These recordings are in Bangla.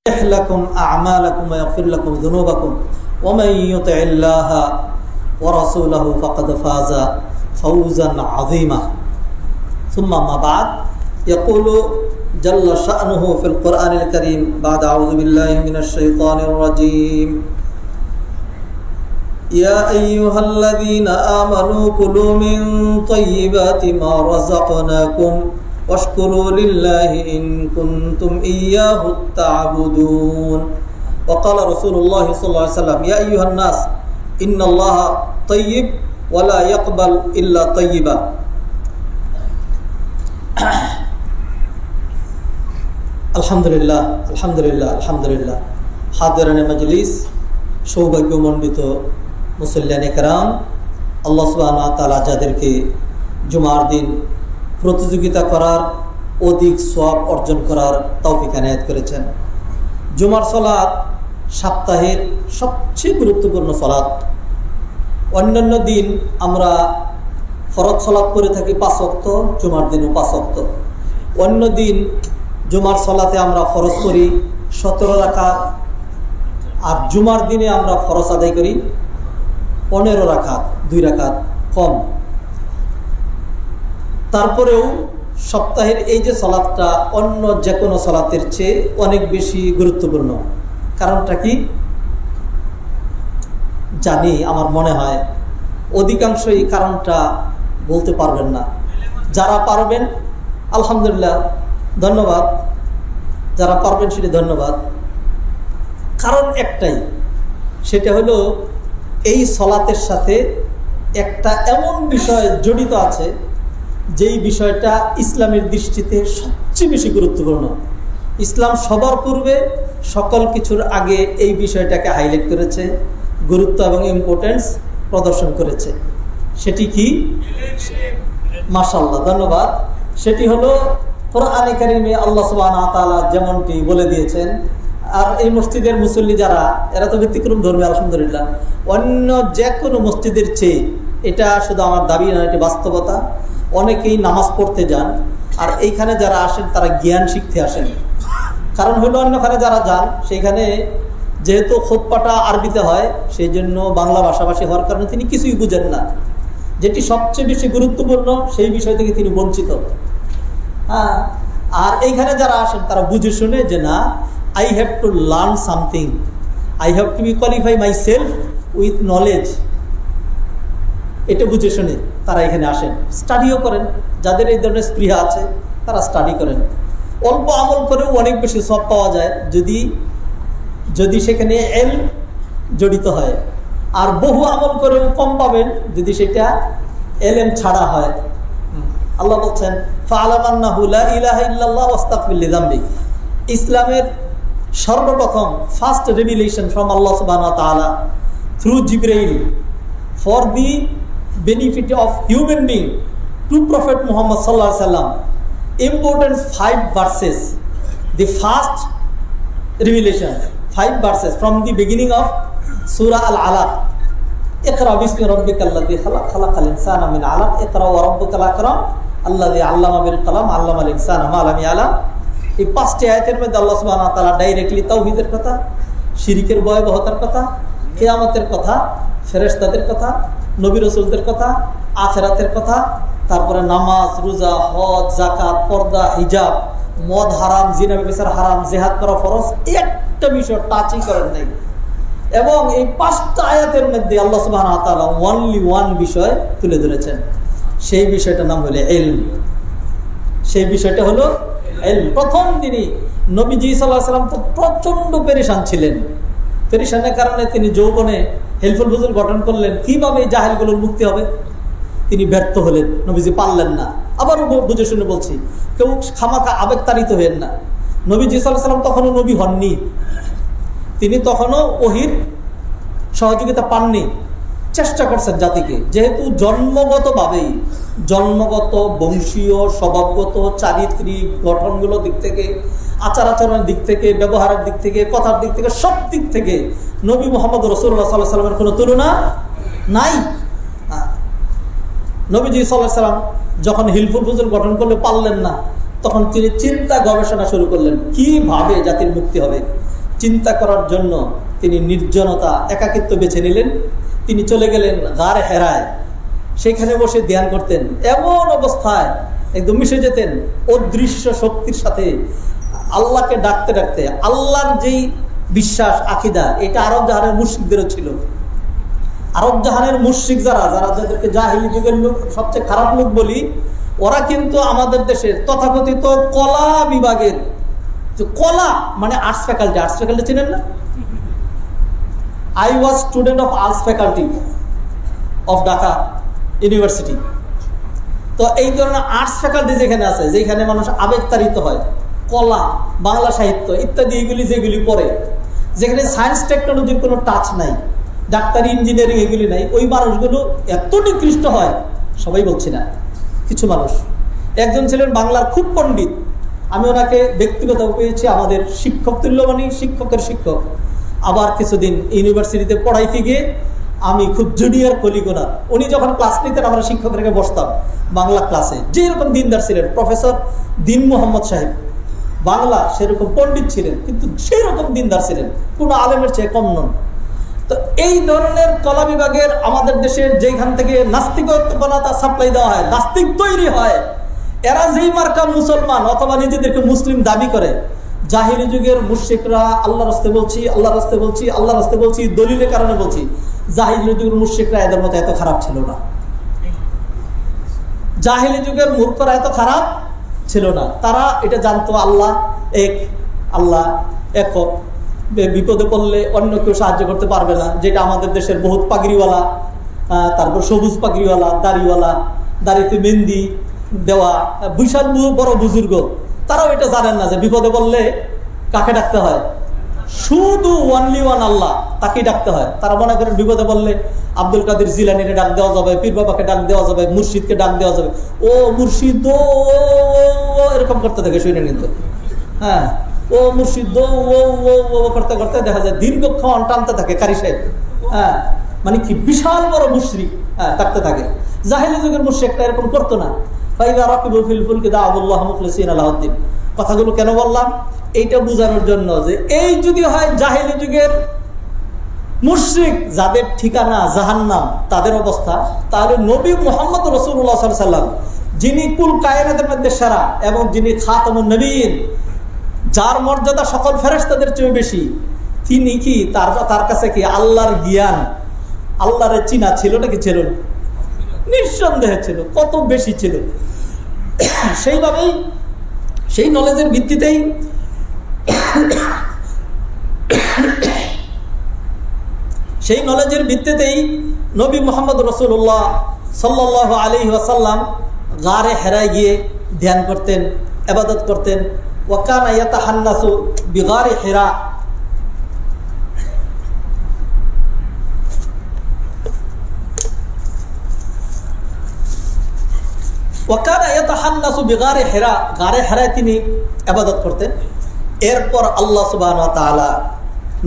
لكم أعمالكم ويغفر لكم ذنوبكم ومن يطع الله ورسوله فقد فاز فوزا عظيما ثم ما بعد يقول جل شأنه في القرآن الكريم بعد أعوذ بالله من الشيطان الرجيم يا أيها الذين آمنوا كلوا من طيبات ما رزقناكم واشكروا لله إن كنتم إياه تعبدون وقال رسول الله صلى الله عليه وسلم يا أيها الناس إن الله طيب ولا يقبل إلا طيبا الحمد لله الحمد لله الحمد لله حاضرين مجلس সৌভাগ্যমণ্ডিত মুসল্লিয়ান کرام আল্লাহ সুবহানাহু ওয়া তাআলা যাদেরকে জুমার দিন প্রতিযোগিতা করার অধিক সওয়াব অর্জন করার তৌফিক এনায়েত করেছেন। জুমার সালাত সপ্তাহের সবচেয়ে গুরুত্বপূর্ণ সালাত। অন্যান্য দিন আমরা ফরজ সালাত করে থাকি 5 ওয়াক্ত, জুমার দিনও 5 ওয়াক্ত। অন্য দিন জুমার সালাতে আমরা ফরজ করি 17 রাকাত, আর জুমার দিনে আমরা ফরজ আদায় করি 15 রাকাত, 2 রাকাত কম। তারপরেও সপ্তাহের এই যে সালাতটা অন্য যে কোনো সালাতের চেয়ে অনেক বেশি গুরুত্বপূর্ণ। কারণটা কি জানি, আমার মনে হয় অধিকাংশ এই কারণটা বলতে পারবেন না। যারা পারবেন আলহামদুলিল্লাহ, ধন্যবাদ। যারা পারবেন সেটা ধন্যবাদ। কারণ একটাই, সেটা হলো এই সালাতের সাথে একটা এমন বিষয় জড়িত আছে যেই বিষয়টা ইসলামের দৃষ্টিতে সবচেয়ে বেশি গুরুত্বপূর্ণ। ইসলাম সবার পূর্বে সকল কিছুর আগে এই বিষয়টাকে হাইলাইট করেছে, গুরুত্ব এবং ইম্পর্টেন্স প্রদর্শন করেছে। সেটি কি? মাশাআল্লাহ, ধন্যবাদ। সেটি হলো কোরআনে কারিমে আল্লাহ সুবহানাহু ওয়া তাআলা যেমনটি বলে দিয়েছেন। আর এই মসজিদের মুসল্লি যারা, এরা তো ব্যতিক্রম ধর্মী আলহামদুলিল্লাহ। অন্য যে কোনো মসজিদের চেয়ে এটা শুধু আমার দাবি না, এটি বাস্তবতা। অনেকেই নামাজ পড়তে যান, আর এইখানে যারা আসেন তারা জ্ঞান শিখতে আসেন। কারণ হলো অন্যখানে যারা যান সেইখানে যেহেতু খুতবাটা আরবিতে হয়, সেই জন্য বাংলা ভাষাভাষী হওয়ার কারণে তিনি কিছুই বুঝেন না। যেটি সবচেয়ে বেশি গুরুত্বপূর্ণ সেই বিষয় থেকে তিনি বঞ্চিত। হ্যাঁ, আর এইখানে যারা আসেন তারা বুঝে শুনে যে না, I have to learn something, I have to be qualify myself with knowledge, এটা বুঝে শুনে তারা এখানে আসেন, স্টাডিও করেন। যাদের এই ধরনের স্পৃহা আছে তারা স্টাডি করেন। অল্প আমল করেও অনেক বেশি সব পাওয়া যায় যদি সেখানে এল জড়িত হয়, আর বহু আমল করেও কম পাবেন যদি সেটা এলএম ছাড়া হয়। আল্লাহ বলছেন ফা'লাম আন্নাহু লা ইলাহা ইল্লাল্লাহ ওয়াস্তাগফির লিযামবিক। ইসলামের সর্বপ্রথম ফার্স্ট রেভিলেশন ফ্রম আল্লাহ সুবহানাহু ওয়া তাআলা through Jibrail for the benefit of human being to Prophet Muhammad sallallahu alaihi wasallam, important 5 verses, the first revelation, 5 verses from the beginning of Surah Al-Alaq. Iqra bismi rabbikal ladhi khalaq, khalaqal insana min 'alaq, iqra wa rabbukal akram alladhi 'allama bil qalam 'allamal insana ma lam ya'lam। এই 5টি আয়াতের মধ্যে আল্লাহ সুবহানাহু ওয়া তাআলা ডাইরেক্টলি তাওহীদের কথা, শিরকের ভয়াবহতার কথা, কিয়ামতের কথা, ফেরেশতাদের কথা, নবী রাসূলদের কথা, আখিরাতের কথা, তারপরে নামাজ, রোজা, হজ, যাকাত, পর্দা, হিজাব, মদ হারাম, জিনা ব্যভিচার হারাম, জিহাদ করা ফরজ, একটা বিষয় টাচই করেন নাই। এবং এই 5টা আয়াতের মধ্যে আল্লাহ সুবহানাহু ওয়া তাআলা অনলি ওয়ান বিষয় তুলে ধরেছেন। সেই বিষয়টার নাম হলো ইলম। সেই বিষয়টা হলো ইলম। প্রথম দিনই নবীজি সাল্লাল্লাহু আলাইহি ওয়াসাল্লাম তো প্রচন্ড পেরেশান ছিলেন। পেরেশানের কারণে তিনি যৌবনে হেলফুল ফুজুল গঠন করলেন, কিভাবে এই জাহেলগুলোর মুক্তি হবে। তিনি ব্যর্থ হলেন, নবীজি পারলেন না। আবারও বুঝে শুনে বলছি, কেউ খামাখা আবেগতাড়িত হবেন না। নবীজি সাল্লাল্লাহু আলাইহি ওয়াসাল্লাম তখনও নবী হননি, তিনি তখনও ওহীর সহযোগিতা পাননি। চেষ্টা করছেন জাতিকে, যেহেতু জন্মগতভাবেই, জন্মগত, বংশীয়, স্বভাবগত, চারিত্রিক গঠনগুলোর দিক থেকে, আচার আচরণের দিক থেকে, ব্যবহারের দিক থেকে, কথার দিক থেকে, সব দিক থেকে নবী মুহাম্মদ রাসূলুল্লাহ সাল্লাল্লাহু আলাইহি ওয়াসাল্লামের কোনো তুলনা নাই। নবীজি সাল্লাল্লাহু আলাইহি ওয়াসাল্লাম যখন হিলফুল ফুজুল গঠন করলে পারলেন না, তখন তিনি চিন্তা গবেষণা শুরু করলেন কিভাবে জাতির মুক্তি হবে। চিন্তা করার জন্য তিনি নির্জনতা, একাকিত্ব বেছে নিলেন। তিনি চলে গেলেন গার হেরায়, সেখানে বসে ধ্যান করতেন। এমন অবস্থায় একদম মিশে যেতেন অদৃশ্য শক্তির সাথে, আল্লাহকে ডাকতে ডাকতে। আল্লাহর যেই বিশ্বাস আকিদা, এটা আরব জাহানের মুশরিকদেরও ছিল। আরব জাহানের মুশরিক যারা যাদেরকে জাহিলি যুগের লোক, সবচেয়ে খারাপ লোক বলি, ওরা কিন্তু আমাদের দেশের তথাকথিত কলা বিভাগের, কলা মানে আর্টস ফ্যাকাল্টি, আর্টস ফ্যাকাল্টি চিনেন না? I was student of arts faculty of Dhaka University. তো এই ধরনের আর্টস ফ্যাকাল্টি যেখানে আছে, যেখানে মানুষ আবেগতাড়িত হয়, কলা, বাংলা সাহিত্য ইত্যাদি এগুলি যেগুলি পড়ে, যেখানে সায়েন্স টেকনোলজির কোনো টাচ নাই, ডাক্তারি ইঞ্জিনিয়ারিং এগুলি নাই, ওই মানুষগুলো এত নিকৃষ্ট হয়, সবাই বলছি না, কিছু মানুষ। একজন ছিলেন বাংলার খুব পণ্ডিত, আমি ওনাকে ব্যক্তিগত পেয়েছি, আমাদের শিক্ষক তুল্যমানী, শিক্ষকের শিক্ষক। আবার কিছুদিন ইউনিভার্সিটিতে পড়াইতে গিয়ে আমি খুব জুনিয়র কলিগোনা, উনি যখন ক্লাস নিতেন আমরা শিক্ষক রেখে বসতাম বাংলা ক্লাসে। যেরকম দিনদার ছিলেন প্রফেসর দিন মোহাম্মদ সাহেব, বাংলা সেরকম পণ্ডিত ছিলেন, কিন্তু সেই রকম দিনদার ছিলেন, কোনো আলেমের চেয়ে কম নন। তো এই ধরনের কলা বিভাগের আমাদের দেশের যেখান থেকে নাস্তিকতা সাপ্লাই দেওয়া হয়, নাস্তিক তৈরি হয়, এরা যেই মার্কা মুসলমান অথবা নিজেদেরকে মুসলিম দাবি করে, জাহিলি যুগের মুশরিকরা, আল্লাহর রাস্তে বলছি, আল্লাহর রাস্তে বলছি, আল্লাহর রাস্তে বলছি, দলিলের কারণে বলছি, জাহিলি যুগের মুশরিকরা এদের মতো এত খারাপ ছিল না। জাহিলি যুগের মূর্খরা এত খারাপ ছিল না। তারা এটা জানতো আল্লাহ এক, আল্লাহ একক, বিপদে পড়লে অন্য কেউ সাহায্য করতে পারবে না, যেটা আমাদের দেশের বহুত পাগড়িওয়ালা, তারপর সবুজ পাগড়িওয়ালা, দাড়িওয়ালা, দাড়িতে মেহেন্দি দেওয়া বিশাল বড় বুজুর্গ, তারাও এটা জানেন না যে বিপদে পড়লে কাকে ডাকতে হয়, শুধু ওয়ানলি ওয়ান আল্লাহ, তাকেই ডাকতে হয়। তারা মনে করেন বিপদে পড়লে আব্দুল কাদের জিলানিকে ডাক দেওয়া যাবে, পীর বাবাকে ডাক দেওয়া যাবে, মুর্শিদকে ডাক দেওয়া যাবে, ও মুর্শিদ ও এরকম করতে থাকে, শুনে কিন্তু হ্যাঁ, ও মুর্শিদ ও করতে করতে দেখা যায় দীর্ঘক্ষণ টানতে থাকে কারি সাহেব। হ্যাঁ, মানে কি বিশাল বড় মুশরিক, হ্যাঁ, ডাকতে থাকে। জাহিলি যুগের মুশরিকটা এরকম করতো না। কথাগুলো কেন বললাম? এইটা বোঝানোর জন্য যে এই যদি হয় জাহিলি যুগের মুশরিক যাদের ঠিকানা জাহান্নাম, তাদের অবস্থা, তাহলে নবী মুহাম্মদ রাসূলুল্লাহ সাল্লাল্লাহু আলাইহি ওয়াসাল্লাম, যিনি কুল কায়নাতের মধ্যে সেরা এবং যিনি খাতামুন নবীন, যার মর্যাদা সকল ফেরেশতাদের চেয়ে বেশি, তিনি কি তার কাছে কি আল্লাহর জ্ঞান, আল্লাহর চিনা ছিল নাকি ছিল না? নিঃসন্দেহে ছিল, কত বেশি ছিল। সেইভাবেই সেই নলেজের ভিত্তিতেই নবী মুহাম্মদ রাসূলুল্লাহ সাল্লাল্লাহু আলাইহি ওয়াসাল্লাম গারে হেরায় গিয়ে ধ্যান করতেন, ইবাদত করতেন। ওয়া কানা ইয়াতাহান্নাসু বিগারি হিরা, গারে হেরায় তিনি ইবাদত করতেন। এরপর আল্লাহ সুবহানাহু ওয়া তাআলা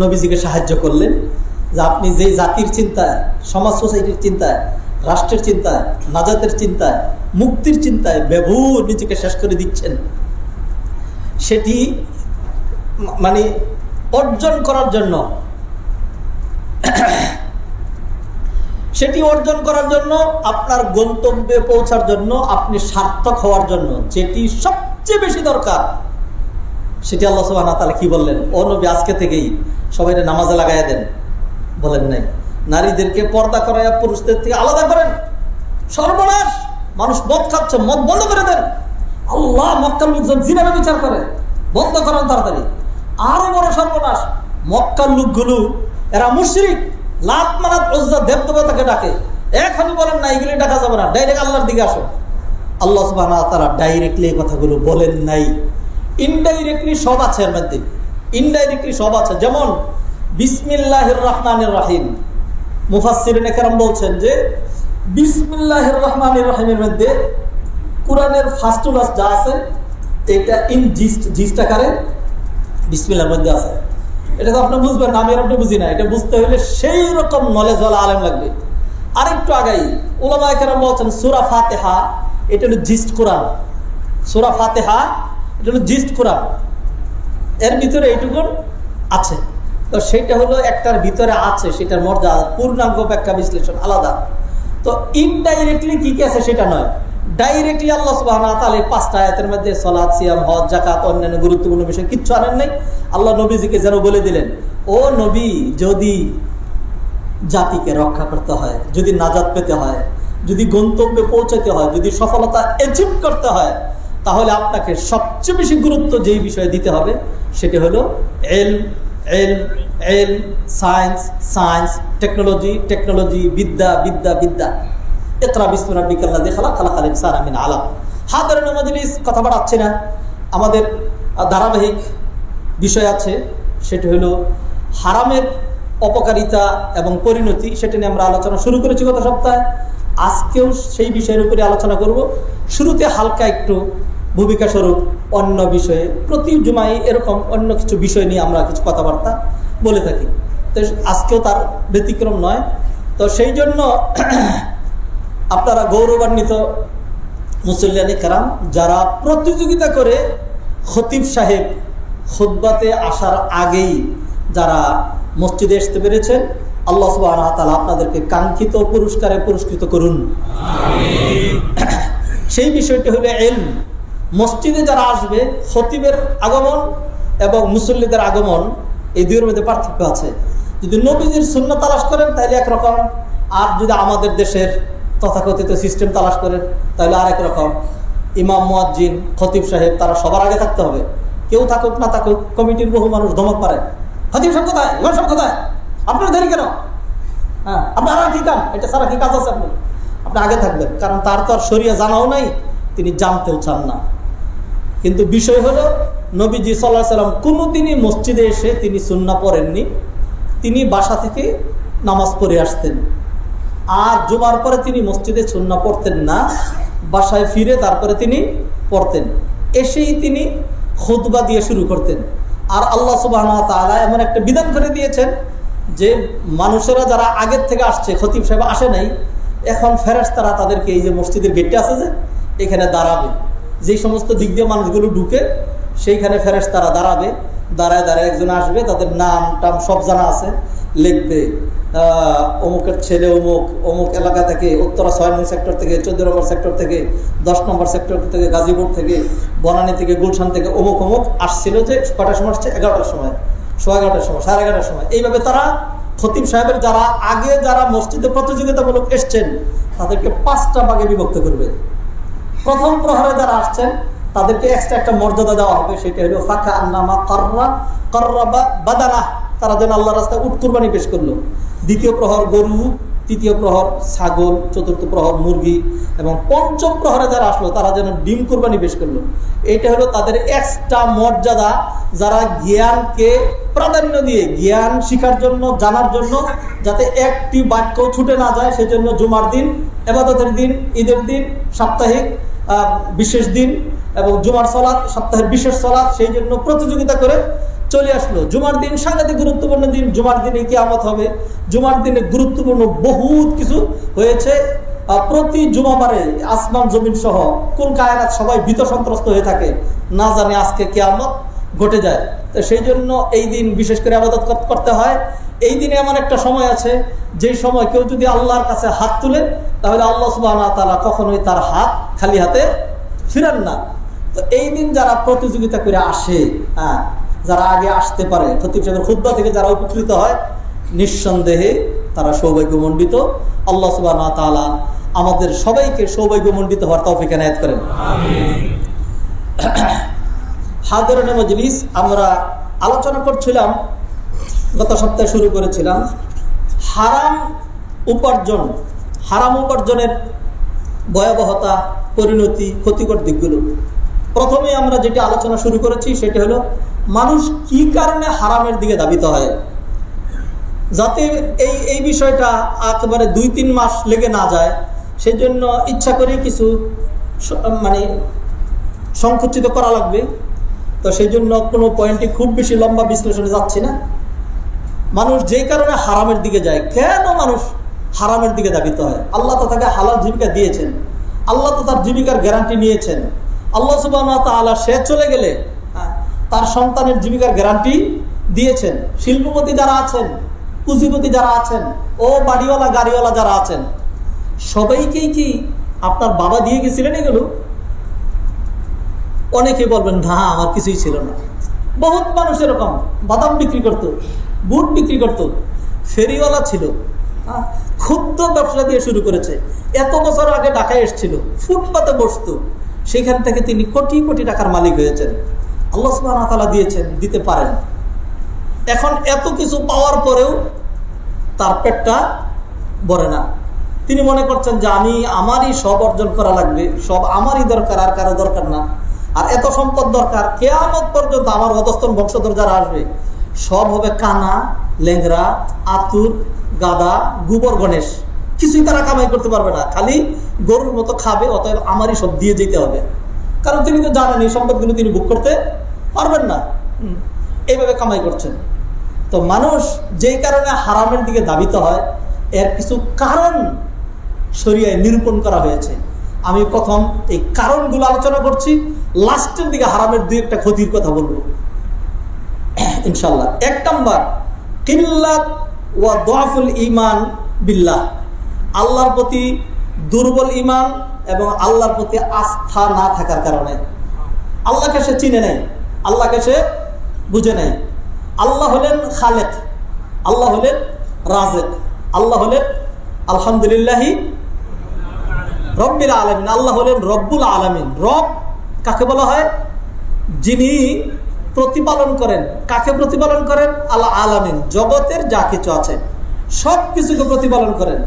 নবীজিকে সাহায্য করলেন যে আপনি যেই জাতির চিন্তায়, সমাজ সোসাইটির চিন্তায়, রাষ্ট্রের চিন্তায়, নাজাতের চিন্তায়, মুক্তির চিন্তায় বেভূর নিজেকে শেষ করে দিচ্ছেন, সেটি মানে অর্জন করার জন্য, আপনার গন্তব্যে পৌঁছার জন্য, আপনি সার্থক হওয়ার জন্য যেটি সবচেয়ে বেশি দরকার, সেটি আল্লাহ সুবহানাহু ওয়া তাআলা কি বললেন? ও নবী, আজকে থেকেই সবাই নামাজে লাগাইয়া দেন। বলেন নাই, নারীদেরকে পর্দা করাইয়া পুরুষদের থেকে আলাদা করেন। সর্বনাশ, মানুষ মদ খাচ্ছে, মদ বন্ধ করে দেন। আল্লাহ মক্কার লোকজন জিনার বিচার করে, বন্ধ করেন তাড়াতাড়ি। আরো বড় সর্বনাশ, মক্কার লোকগুলো এরা মুশরিক, লাত মানাত উজ্জা দেবদেবতাকে ডাকে। এখনই বলেন না এগুলি ডাকা যাবে না, ডাইরেক্ট আল্লাহর দিকে আসো। আল্লাহ সুবহানাহু ওয়া তাআলা ডাইরেক্টলি এই কথাগুলো বলেন নাই, ইনডাইরেক্টলি সব আছে এর মধ্যে, ইনডাইরেক্টলি সব আছে। যেমন বিসমিল্লাহির রহমানির রহিম, মুফাসসিরিনে কেরাম বলছেন যে বিসমিল্লাহির রহমানির রহিমের মধ্যে কোরআনের ফার্স্ট ওয়ার্ড যা আছে, এটা ইন জিস্ট আকারে বিসমিল্লাহর মধ্যে আছে। এটা তো আপনি বুঝবেন না, আমি আর আপনি বুঝি না। এটা বুঝতে হলে সেই রকম নলেজ ওয়ালা আলেম লাগবে। আরেকটু আগাই উলামায়ে কেরাম বলছেন সূরা ফাতিহা, এটা হলো জিস্ট কোরআন। সূরা ফাতিহা এটা হলো জিস্ট কোরআন, এর ভিতরে এইটুকুন আছে। তো সেটা হলো একটার ভিতরে আছে, সেটার মর্যাদা, পূর্ণাঙ্গ ব্যাখ্যা বিশ্লেষণ আলাদা। তো ইনডাইরেক্টলি কি কি আছে সেটা নয়, ডাইরেক্টলি আল্লাহ সুবহানাহু ওয়া তাআলা 5টা আয়াতের মধ্যে সালাত, সিয়াম, হজ, যাকাত, অন্যান্য গুরুত্বপূর্ণ বিষয় কিচ্ছু আনেন নাই। আল্লাহ নবীজিকে যেন বলে দিলেন, ও নবী, যদি জাতিকে রক্ষা করতে হয়, যদি নাজাত পেতে হয়, যদি গন্তব্যে পৌঁছাতে হয়, যদি সফলতা অ্যাচিভ করতে হয়, তাহলে আপনাকে সবচেয়ে বেশি গুরুত্ব যেই বিষয়ে দিতে হবে সেটা হলো সায়েন্স, সায়েন্স, টেকনোলজি, বিদ্যা, বিদ্যা। ইকরা বিসমি রাব্বিকাল্লাযী খালাক, খালাকাল ইনসানা মিন আলাক। হাদিরান মাজলিস, কথা বাড়াচ্ছি না, আমাদের ধারাবাহিক বিষয় আছে, সেটা হলো হারামের অপকারিতা এবং পরিণতি। সেটা নিয়ে আমরা আলোচনা শুরু করেছি গত সপ্তাহে। আজকেও সেই বিষয়ের উপরে আলোচনা করব। শুরুতে হালকা একটু ভূমিকা স্বরূপ অন্য বিষয়ে, প্রতি জুমায় এরকম অন্য কিছু বিষয় নিয়ে আমরা কিছু কথাবার্তা বলে থাকি, তো আজকেও তার ব্যতিক্রম নয়। তো সেই জন্য আপনারা গৌরবান্বিত মুসল্লিয়ানে কেরাম, যারা প্রতিযোগিতা করে খতিব সাহেব খুতবাতে আসার আগেই যারা মসজিদে আসতে পেরেছেন, আল্লাহ সুবহানাহু ওয়া তাআলা আপনাদেরকে কাঙ্ক্ষিত পুরস্কারে পুরস্কৃত করুন। সেই বিষয়টি হলো ইলম। মসজিদে যারা আসবে, খতিবের আগমন এবং মুসল্লিদের আগমন, এই দুইয়ের মধ্যে পার্থক্য আছে। যদি নবীজির সুন্নাত তালাশ করেন তাহলে একরকম, আর যদি আমাদের দেশের তথাকথিত সিস্টেম তালাশ করেন তাহলে আরেক রকম। ইমাম, মুয়াজ্জিন, খতিব সাহেব তারা সবার আগে থাকতে হবে। কেউ থাকুক না থাকুক, কমিটির বহু মানুষ ধমক পারে, খতিব সাহেব কোথায়, ইমাম সাহেব কোথায়, আপনার দেরি কেন, হ্যাঁ আপনার আর কি কাম, এটা সারা কি কাজ আছে, আপনি আগে থাকবেন। কারণ তার তো আর শরিয়া জানাও নাই, তিনি জানতেও চান না। কিন্তু বিষয় হলো, নবীজি সাল্লাল্লাহু আলাইহি সাল্লাম কোনোদিনই মসজিদে এসে তিনি সুন্নাহ পড়েননি। তিনি বাসা থেকে নামাজ পড়ে আসতেন, আর জুমার পরে তিনি মসজিদে সুন্নাহ পড়তেন না, বাসায় ফিরে তারপরে তিনি পড়তেন। এসেই তিনি খুতবা দিয়ে শুরু করতেন। আর আল্লাহ সুবহানাহু ওয়া তাআলা এমন একটা বিধান করে দিয়েছেন যে মানুষেরা যারা আগের থেকে আসছে, খতিব সাহেব আসে নাই, এখন ফেরেশতারা তাদেরকে এই যে মসজিদের গেটে আছে যে এখানে দাঁড়াবে, যেই সমস্ত দিক দিয়ে মানুষগুলো ঢুকে সেইখানে ফেরেশতারা দাঁড়াবে, দাঁড়ায় একজন আসবে, তাদের নাম টাম সব জানা আছে, লিখবে অমুকের ছেলে অমুক এলাকা থেকে, উত্তরা 6 নম্বর সেক্টর থেকে, 14 নম্বর সেক্টর থেকে, 10 নম্বর সেক্টর থেকে, গাজীপুর থেকে, বনানী থেকে, গুলশান থেকে অমুক আসছিল, যে কটার সময় আসছে, 11টার সময়, 11:15 সময়, 11:30 সময়। এইভাবে তারা খতিব সাহেবের যারা আগে যারা মসজিদে প্রতিযোগিতামূলক এসছেন তাদেরকে 5টা ভাগে বিভক্ত করবে। প্রথম প্রহরে যারা আসছেন তাদেরকে এক্সট্রা একটা মর্যাদা দেওয়া হবে, সেটা হলো ফাকা আন্নামা কাররাবা বাদানা, তারা যেন আল্লাহ রাস্তায় উট কুরবানি পেশ করলো। দ্বিতীয় প্রহর গরু, তৃতীয় প্রহর ছাগল, চতুর্থ প্রহর মুরগি, এবং পঞ্চম প্রহরে যারা আসলো তারা যেন ডিম কুরবানি পেশ করলো। এইটা হলো তাদের এক্সট্রা মর্যাদা, যারা জ্ঞানকে প্রাধান্য দিয়ে জ্ঞান শিখার জন্য, জানার জন্য, যাতে একটি বাক্য ছুটে না যায়, সেজন্য জুমার দিন, ইবাদতের দিন, ঈদের দিন, সাপ্তাহিক বিশেষ দিন এবং জুমার সালাত, সপ্তাহের বিশেষ সালাত, সেই জন্য প্রতিযোগিতা করে চলে আসলো। জুমার দিন সাংঘাতিক গুরুত্বপূর্ণ দিন, জুমার দিনে কিয়ামত হবে, জুমার দিনে গুরুত্বপূর্ণ বহুত কিছু হয়েছে। প্রতি জুমাবারে আসমান জমিন সহ কোন কায়নাত সবাই ভীত সন্ত্রস্ত হয়ে থাকে, না জানে আজকে কিয়ামত ঘটে যায়। তো সেই জন্য এই দিন বিশেষ করে ইবাদত করতে হয়। এই দিনে এমন একটা সময় আছে, যেই সময় কেউ যদি আল্লাহর কাছে হাত তুলে, তাহলে আল্লাহ সুবহানাহু ওয়া তাআলা কখনোই তার হাত খালি হাতে ফিরান না। তো এই দিন যারা প্রতিযোগিতা করে আসে, যারা আগে আসতে পারে, খতিব সাহেবের খুতবা থেকে যারা উপকৃত হয়, নিঃসন্দেহে তারা সৌভাগ্যমণ্ডিত। আল্লাহ সুবহানাহু ওয়া তাআলা আমাদের সবাইকে সৌভাগ্যমণ্ডিত হওয়ার তৌফিক এনায়েত করেন। হাদিরানে মজলিস, আমরা আলোচনা করছিলাম, গত সপ্তাহে শুরু করেছিলাম হারাম উপার্জনের ভয়াবহতা, পরিণতি, ক্ষতিকর দিকগুলো। প্রথমে আমরা যেটা আলোচনা শুরু করেছি সেটা হলো মানুষ কি কারণে হারামের দিকে ধাবিত হয়। যাতে এই বিষয়টা একেবারে 2-3 মাস লেগে না যায়, সেই জন্য ইচ্ছা করে কিছু সংকুচিত করা লাগবে। তো সেই জন্য কোনো পয়েন্টে খুব বেশি লম্বা বিশ্লেষণে যাচ্ছি না। মানুষ যে কারণে হারামের দিকে যায়, কেন মানুষ হারামের দিকে ধাবিত হয়? আল্লাহ তো তাকে হালাল জীবিকা দিয়েছেন, আল্লাহ তো তার জীবিকার গ্যারান্টি নিয়েছেন, আল্লাহ সুবহানাহু ওয়া তাআলা সে চলে গেলে তার সন্তানের জীবিকার গ্যারান্টি দিয়েছেন। শিল্পপতি যারা আছেন, পুঁজিপতি যারা আছেন, ও বাড়িওয়ালা গাড়িওয়ালা যারা আছেন, সবাইকেই কি আপনার বাবা দিয়ে গেছিলেন এগুলো? অনেকে বলবেন না আমার কিছুই ছিল না। বহুত মানুষ এরকম বাদাম বিক্রি করত, বুট বিক্রি করত, ফেরিওয়ালা ছিল, ক্ষুদ্র ব্যবসা দিয়ে শুরু করেছে, এত বছর আগে ঢাকায় এসেছিল, ফুটপাতে বসতো, সেখান থেকে তিনি কোটি কোটি টাকার মালিক হয়েছেন। আল্লাহ সুবহানাহু ওয়া তাআলা দিয়েছেন, দিতে পারেন। এখন এত কিছু পাওয়ার পরেও তার পেটটা ভরে না। তিনি মনে করছেন যে আমারই সব অর্জন করা লাগবে, সব আমারই দরকার, আর কারো দরকার না। আর এত সম্পদ দরকার, কিয়ামত পর্যন্ত আমার অধস্তন বংশধর যারা আসবে সব হবে কানা, লেংরা, আতুর, গাদা, গোবর গণেশ। কিছুই তারা কামাই করতে পারবে না, খালি গরুর মতো খাবে। অতএব আমারই সব দিয়ে যেতে হবে, কারণ তিনি তো জানেন এই সম্পদগুলো তিনি ভোগ করতে পারবেন না। এইভাবে কামাই করছেন। তো মানুষ যেই কারণে হারামের দিকে ধাবিত হয়, এর কিছু কারণ শরিয়ায় নিরূপণ করা হয়েছে। আমি প্রথম এই কারণগুলো আলোচনা করছি, লাস্টের দিকে হারামের দুই একটা ক্ষতির কথা বলবো ইনশাল্লাহ। 1 নম্বর, কিল্লাত ওয়া দুআফুল ঈমান বিল্লাহ, আল্লাহর প্রতি দুর্বল ঈমান এবং আল্লাহর প্রতি আস্থা না থাকার কারণে। আল্লাহকে সে চিনে নাই, আল্লাহকে সে বুঝে নাই। আল্লাহ হলেন খালেক, আল্লাহ হলেন রাজেক, আল্লাহ হলেন আলহামদুলিল্লাহি রব্বিল আলামিন, আল্লাহ হলেন রব্বুল আলামিন। রব কাকে বলা হয়? যিনি প্রতিপালন করেন। কাকে প্রতিপালন করেন? আল্লাহ আলামিন, জগতের যা কিছু আছে সব কিছুকে প্রতিপালন করেন।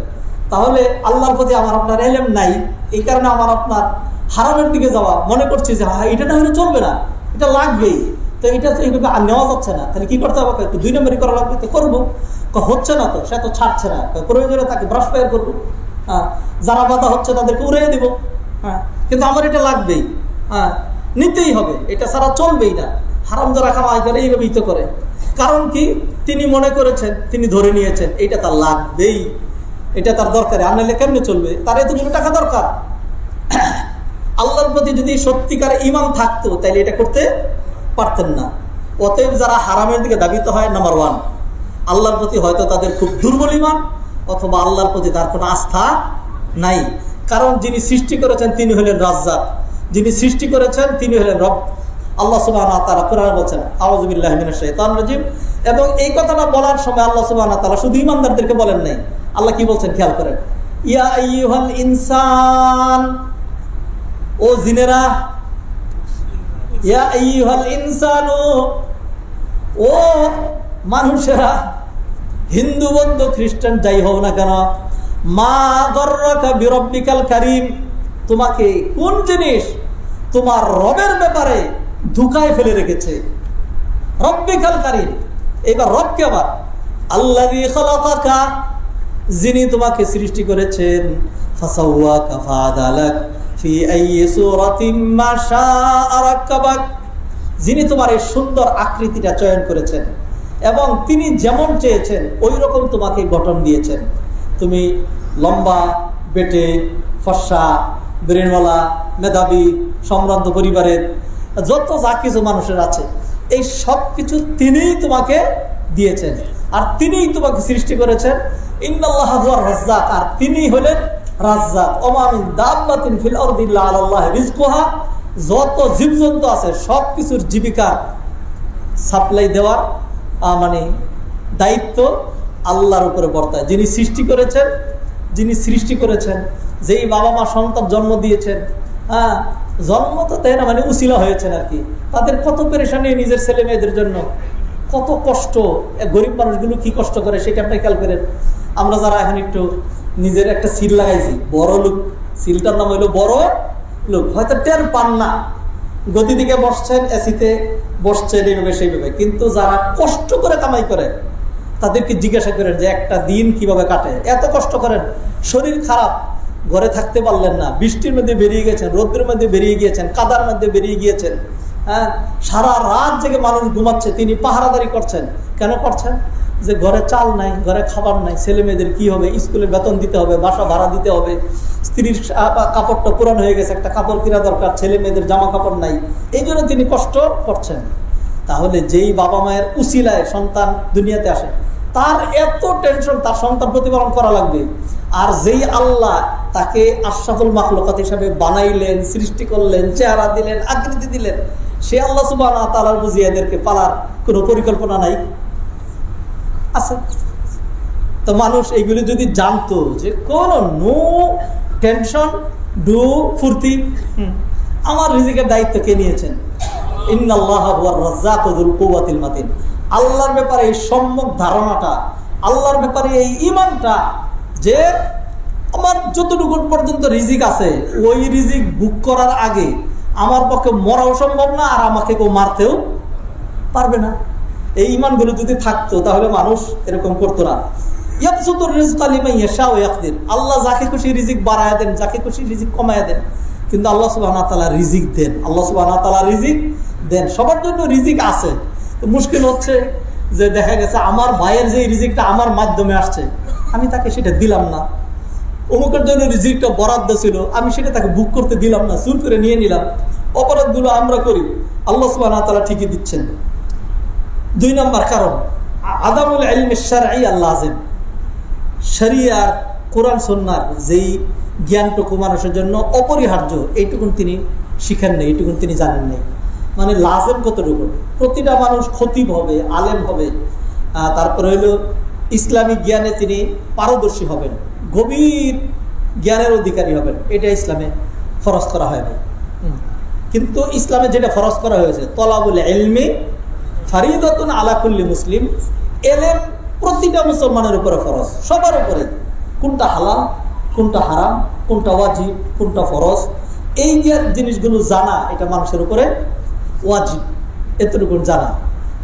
তাহলে আল্লাহর প্রতি আমার আপনার এলেম নাই, এই কারণে আমার আপনার হারামের দিকে যাওয়া, মনে করছি যে এটা না হলে চলবে না, এটা লাগবেই, তো এটা তো এইভাবে আর নেওয়া যাচ্ছে না, তাহলে কি করতে হবে? একটু 2 নম্বরই করা লাগবে, তো করবো। হচ্ছে না তো, সে তো ছাড়ছে না, প্রয়োজনে তাকে ব্রাশ ফায়ার করবো। যারা বাধা হচ্ছে তাদেরকে উড়িয়ে দিব। কিন্তু আমার এটা লাগবেই, নিতেই হবে, এটা ছাড়া চলবেই না। হারাম যারা কামাই করে এইভাবেই তো করে। কারণ কি? তিনি মনে করেছেন, তিনি ধরে নিয়েছেন এটা তার লাগবেই, এটা তার দরকারে, আনলে কেমনে চলবে? তার এতগুলো টাকা দরকার। আল্লাহর প্রতি যদি সত্যিকার ঈমান থাকতো তাহলে এটা করতে পারতেন না। অতএব যারা হারামের দিকে ধাবিত হয়, নাম্বার 1, আল্লাহর প্রতি হয়তো তাদের খুব দুর্বল ঈমান, অথবা আল্লাহর প্রতি তার কোনো আস্থা নাই। কারণ যিনি সৃষ্টি করেছেন তিনি হলেন রাজ্জাক, যিনি সৃষ্টি করেছেন তিনি হলেন রব। আল্লাহ সুবহানাহু ওয়া তাআলা কোরআনে বলেছেন আউযু বিল্লাহি মিনাশ শাইতানির রাজীম। এবং এই কথাটা বলার সময় আল্লাহ সুবহানাহু ওয়া তাআলা শুধু ঈমানদারদেরকে বলেন নাই, আল্লাহ কি বলছেন খেয়াল করেন। ইয়া আইয়ুহাল ইনসান, ও জিনেরা, ইয়া আইয়ুহাল ইনসানু, ও মানুষেরা, হিন্দু বৌদ্ধ খ্রিস্টান যাই হোক না কেন, মা গর্রাকা বিরব্বিকাল কারীম, তোমাকে কোন জিনিস তোমার রবের ব্যাপারে ধোঁকায় ফেলে রেখেছে? রব্বিকাল কারীম, এবার রবকে আবার আল্লাযী খালাকাকা, যিনি তোমাকে সৃষ্টি করেছেন, ফাসাওয়াকা ফাআদালাক ফি আইয়ি সূরাতিন মা শাআ রাক্কাবাক, যিনি তোমার এই সুন্দর আকৃতিটা চয়ন করেছেন এবং তিনি যেমন চেয়েছেন ওই রকম তোমাকে গঠন দিয়েছেন। তুমি লম্বা, বেটে, ফর্সা, ব্রেনওয়ালা, মেধাবী, সম্ভ্রান্ত পরিবারের যত যা কিছু মানুষের আছে, এই সব কিছু তিনিই তোমাকে দিয়েছেন। আর তিনিই তোমাকে সৃষ্টি করেছেন। ইন্নাল্লাহা হুয়ার রাজ্জাক, আর তিনি হলেন রাজ্জাক। ওমা মিন দাব্বাতিন ফিল আরদি ইল্লা আলাল্লাহি রিজকুহা, যত জীবজন্তু আছে সব কিছুর জীবিকা সাপ্লাই দেওয়ার মানে দায়িত্ব আল্লাহর উপরে বর্তায়। যিনি সৃষ্টি করেছেন, যিনি সৃষ্টি করেছেন, যেই বাবা মা সন্তান জন্ম দিয়েছেন, জন্ম তো তাই না, মানে উসিলা হয়েছেন আর কি, তাদের কত পেরেশানি নিজের ছেলে মেয়েদের জন্য, কত কষ্ট। গরিব মানুষগুলো কি কষ্ট করে সেটা আপনি খেয়াল করেন। আমরা যারা এখন একটু নিজের একটা সিল লাগাইছি, বড় লোক, সিলটার নাম হইলো বড় লোক, হয়তো টের পান না, গদি দিকে বসছেন, এসিতে বসছেন, এইভাবে সেইভাবে। কিন্তু যারা কষ্ট করে কামাই করে তাদেরকে জিজ্ঞাসা করেন যে একটা দিন কিভাবে কাটে। এত কষ্ট করেন, শরীর খারাপ, ঘরে থাকতে পারলেন না, বৃষ্টির মধ্যে বেরিয়ে গেছেন, রোদ্রের মধ্যে বেরিয়ে গিয়েছেন, কাদার মধ্যে বেরিয়ে গিয়েছেন, হ্যাঁ, সারা রাত জেগে মানুষ ঘুমাচ্ছে, তিনি পাহারাদারি করছেন। কেন করছেন? যে ঘরে চাল নাই, ঘরে খাবার নাই, ছেলে মেয়েদের কি হবে, স্কুলে বেতন দিতে হবে, বাসা ভাড়া দিতে হবে, স্ত্রীর কাপড়টা পুরানো হয়ে গেছে, একটা কাপড় কেনা দরকার, ছেলে মেয়েদের জামা কাপড় নাই, এই জন্য তিনি কষ্ট করছেন। তাহলে যেই বাবা মায়ের উসিলায় সন্তান দুনিয়াতে আসে, তার এত টেনশন, তার সন্তান প্রতিপালন করা লাগবে। আর যেই আল্লাহ তাকে আশরাফুল মাখলুকাত হিসাবে বানাইলেন, সৃষ্টি করলেন, চেহারা দিলেন, আকৃতি দিলেন, সে আল্লাহ সুবহানাহু ওয়া তাআলার বুঝি এদেরকে পালার কোনো পরিকল্পনা নাই? আছে। তো মানুষ এইগুলি যদি জানতো যে কোন নো টেনশন, ডু ফুর্তি, আমার রিজিকের দায়িত্ব কে নিয়েছেন? ইন্নাল্লাহা হুয়ার রাজ্জাকু যুল কুওয়াতিল মাতিন। আল্লাহর ব্যাপারে এই সম্যক ধারণাটা, আল্লাহর ব্যাপারে এই ঈমানটা, যে আমার যতটুকু পর্যন্ত রিজিক আছে, ওই রিজিক বুক করার আগে আমার পক্ষে মরাও সম্ভব না, আর আমাকে কেউ মারতেও পারবে না। এই ঈমানগুলো যদি থাকতো তাহলে মানুষ এরকম করতো না। ইয়াবসুতুর রিজকা লিমান ইয়াশাউ ওয়া ইয়াকদির। আল্লাহ যাকে খুশি রিজিক বাড়ায় দেন, যাকে খুশি রিজিক কমায় দেন, কিন্তু আল্লাহ সুবহানাহু ওয়া তাআলা রিজিক দেন। আল্লাহ সুবহানাহু ওয়া তাআলা রিজিক দেন, সবার জন্য রিজিক আছে। তো মুশকিল হচ্ছে যে দেখা গেছে আমার ভাইয়ের যে রিজিকটা আমার মাধ্যমে আসছে, আমি তাকে সেটা দিলাম না। অমুকের জন্য রিজিকটা বরাদ্দ ছিল, আমি সেটা তাকে বুক করতে দিলাম না, চুর করে নিয়ে নিলাম। অপরাধগুলো আমরা করি, আল্লাহ সুবহানাহু ওয়া তাআলা ঠিকই দিচ্ছেন। 2 নম্বর কারণ, আদামুল ইলমি শারঈ আল লাযিম। শরিয়ার, কোরআন সুন্নাহর যেই জ্ঞানটুকু মানুষের জন্য অপরিহার্য, এইটুকুন তিনি শিখেন নাই, এইটুকুন তিনি জানেন নাই। মানে লাজেম কতটুকু? প্রতিটা মানুষ খতিব হবে, আলেম হবে, তারপরে হলো ইসলামিক জ্ঞানে তিনি পারদর্শী হবেন, গভীর জ্ঞানের অধিকারী হবেন। এটা ইসলামে ফরজ করা হয় নাই। কিন্তু ইসলামে যেটা ফরজ করা হয়েছে, তলাবুল ইলমি ফারিদাতুন আলা কুল্লি মুসলিম, এলেম প্রতিটা মুসলমানের উপরে ফরজ, সবার উপরে। কোনটা হালাল, কোনটা হারাম, কোনটা ওয়াজিব, কোনটা ফরজ, এই জিনিসগুলো জানা এটা মানুষের উপরে ওয়াজিব, এতটুকু জানা।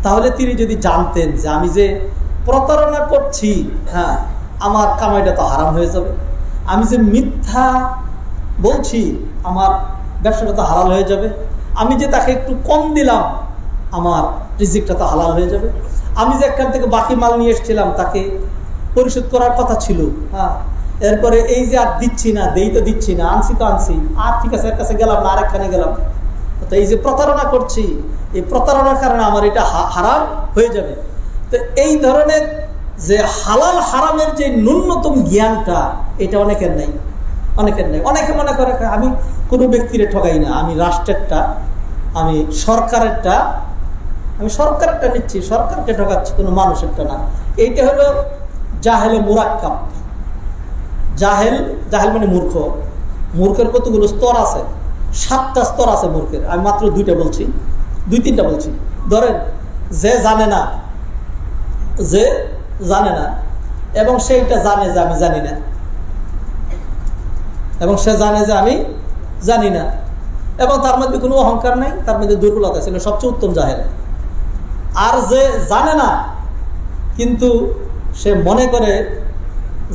তাহলে তিনি যদি জানতেন যে আমি যে প্রতারণা করছি, হ্যাঁ, আমার কামাইটা তো হারাম হয়ে যাবে, আমি যে মিথ্যা বলছি আমার ব্যবসাটা তো হালাল হয়ে যাবে, আমি যে তাকে একটু কম দিলাম আমার রিজিকটা তো হালাল হয়ে যাবে, আমি যে এখান থেকে বাকি মাল নিয়ে এসেছিলাম তাকে পরিশোধ করার কথা ছিল, হ্যাঁ, এরপরে এই যে আর দিচ্ছি না, দেই তো দিচ্ছি না, আনছি তো আনছি, আর ঠিক আছে এর কাছে গেলাম না, আরেকখানে গেলাম, তো এই যে প্রতারণা করছি, এই প্রতারণার কারণে আমার এটা হারাম হয়ে যাবে। তো এই ধরনের যে হালাল হারামের যে ন্যূনতম জ্ঞানটা, এটা অনেকের নেই, অনেকের নেই। অনেকে মনে করে আমি কোনো ব্যক্তিরে ঠকাই না, আমি রাষ্ট্রেরটা, আমি সরকারেরটা নিচ্ছি, সরকারকে ঠকাচ্ছি, কোনো মানুষেরটা না। এইটা হলো জাহেলে মুরাক্কাব। জাহেল মানে মূর্খ। মূর্খের কতগুলো স্তর আছে? 7টা স্তর আছে মূর্খের। আমি মাত্র 2টা বলছি, 2-3টা বলছি। ধরেন, যে জানে না এবং সেইটা জানে যে আমি জানি না, এবং সে জানে যে আমি জানি না, এবং তার মধ্যে কোনো অহংকার নাই, তার মধ্যে দুর্বলতা ছিল, সবচেয়ে উত্তম জাহেল। আর যে জানে না কিন্তু সে মনে করে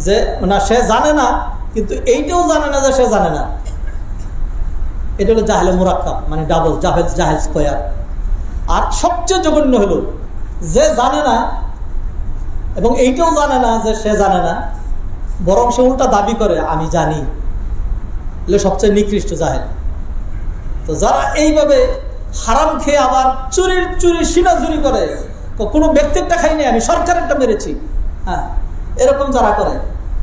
যে না, সে জানে না কিন্তু এইটাও জানে না যে সে জানে না, এটা হলো জাহেলে মুরাক্কাব, মানে ডাবল জাহেল স্কয়ার। আর সবচেয়ে জঘন্য হলো যে জানে না এবং এইটাও জানে না যে সে জানে না, বরং সে উল্টা দাবি করে আমি জানি, এগুলো সবচেয়ে নিকৃষ্ট জাহেল। তো যারা এইভাবে হারাম খেয়ে আবার চুরি সিনা চুরি করে, কোনো ব্যক্তিরটা খাইনি, আমি সরকারেরটা মেরেছি, হ্যাঁ, এরকম যারা করে,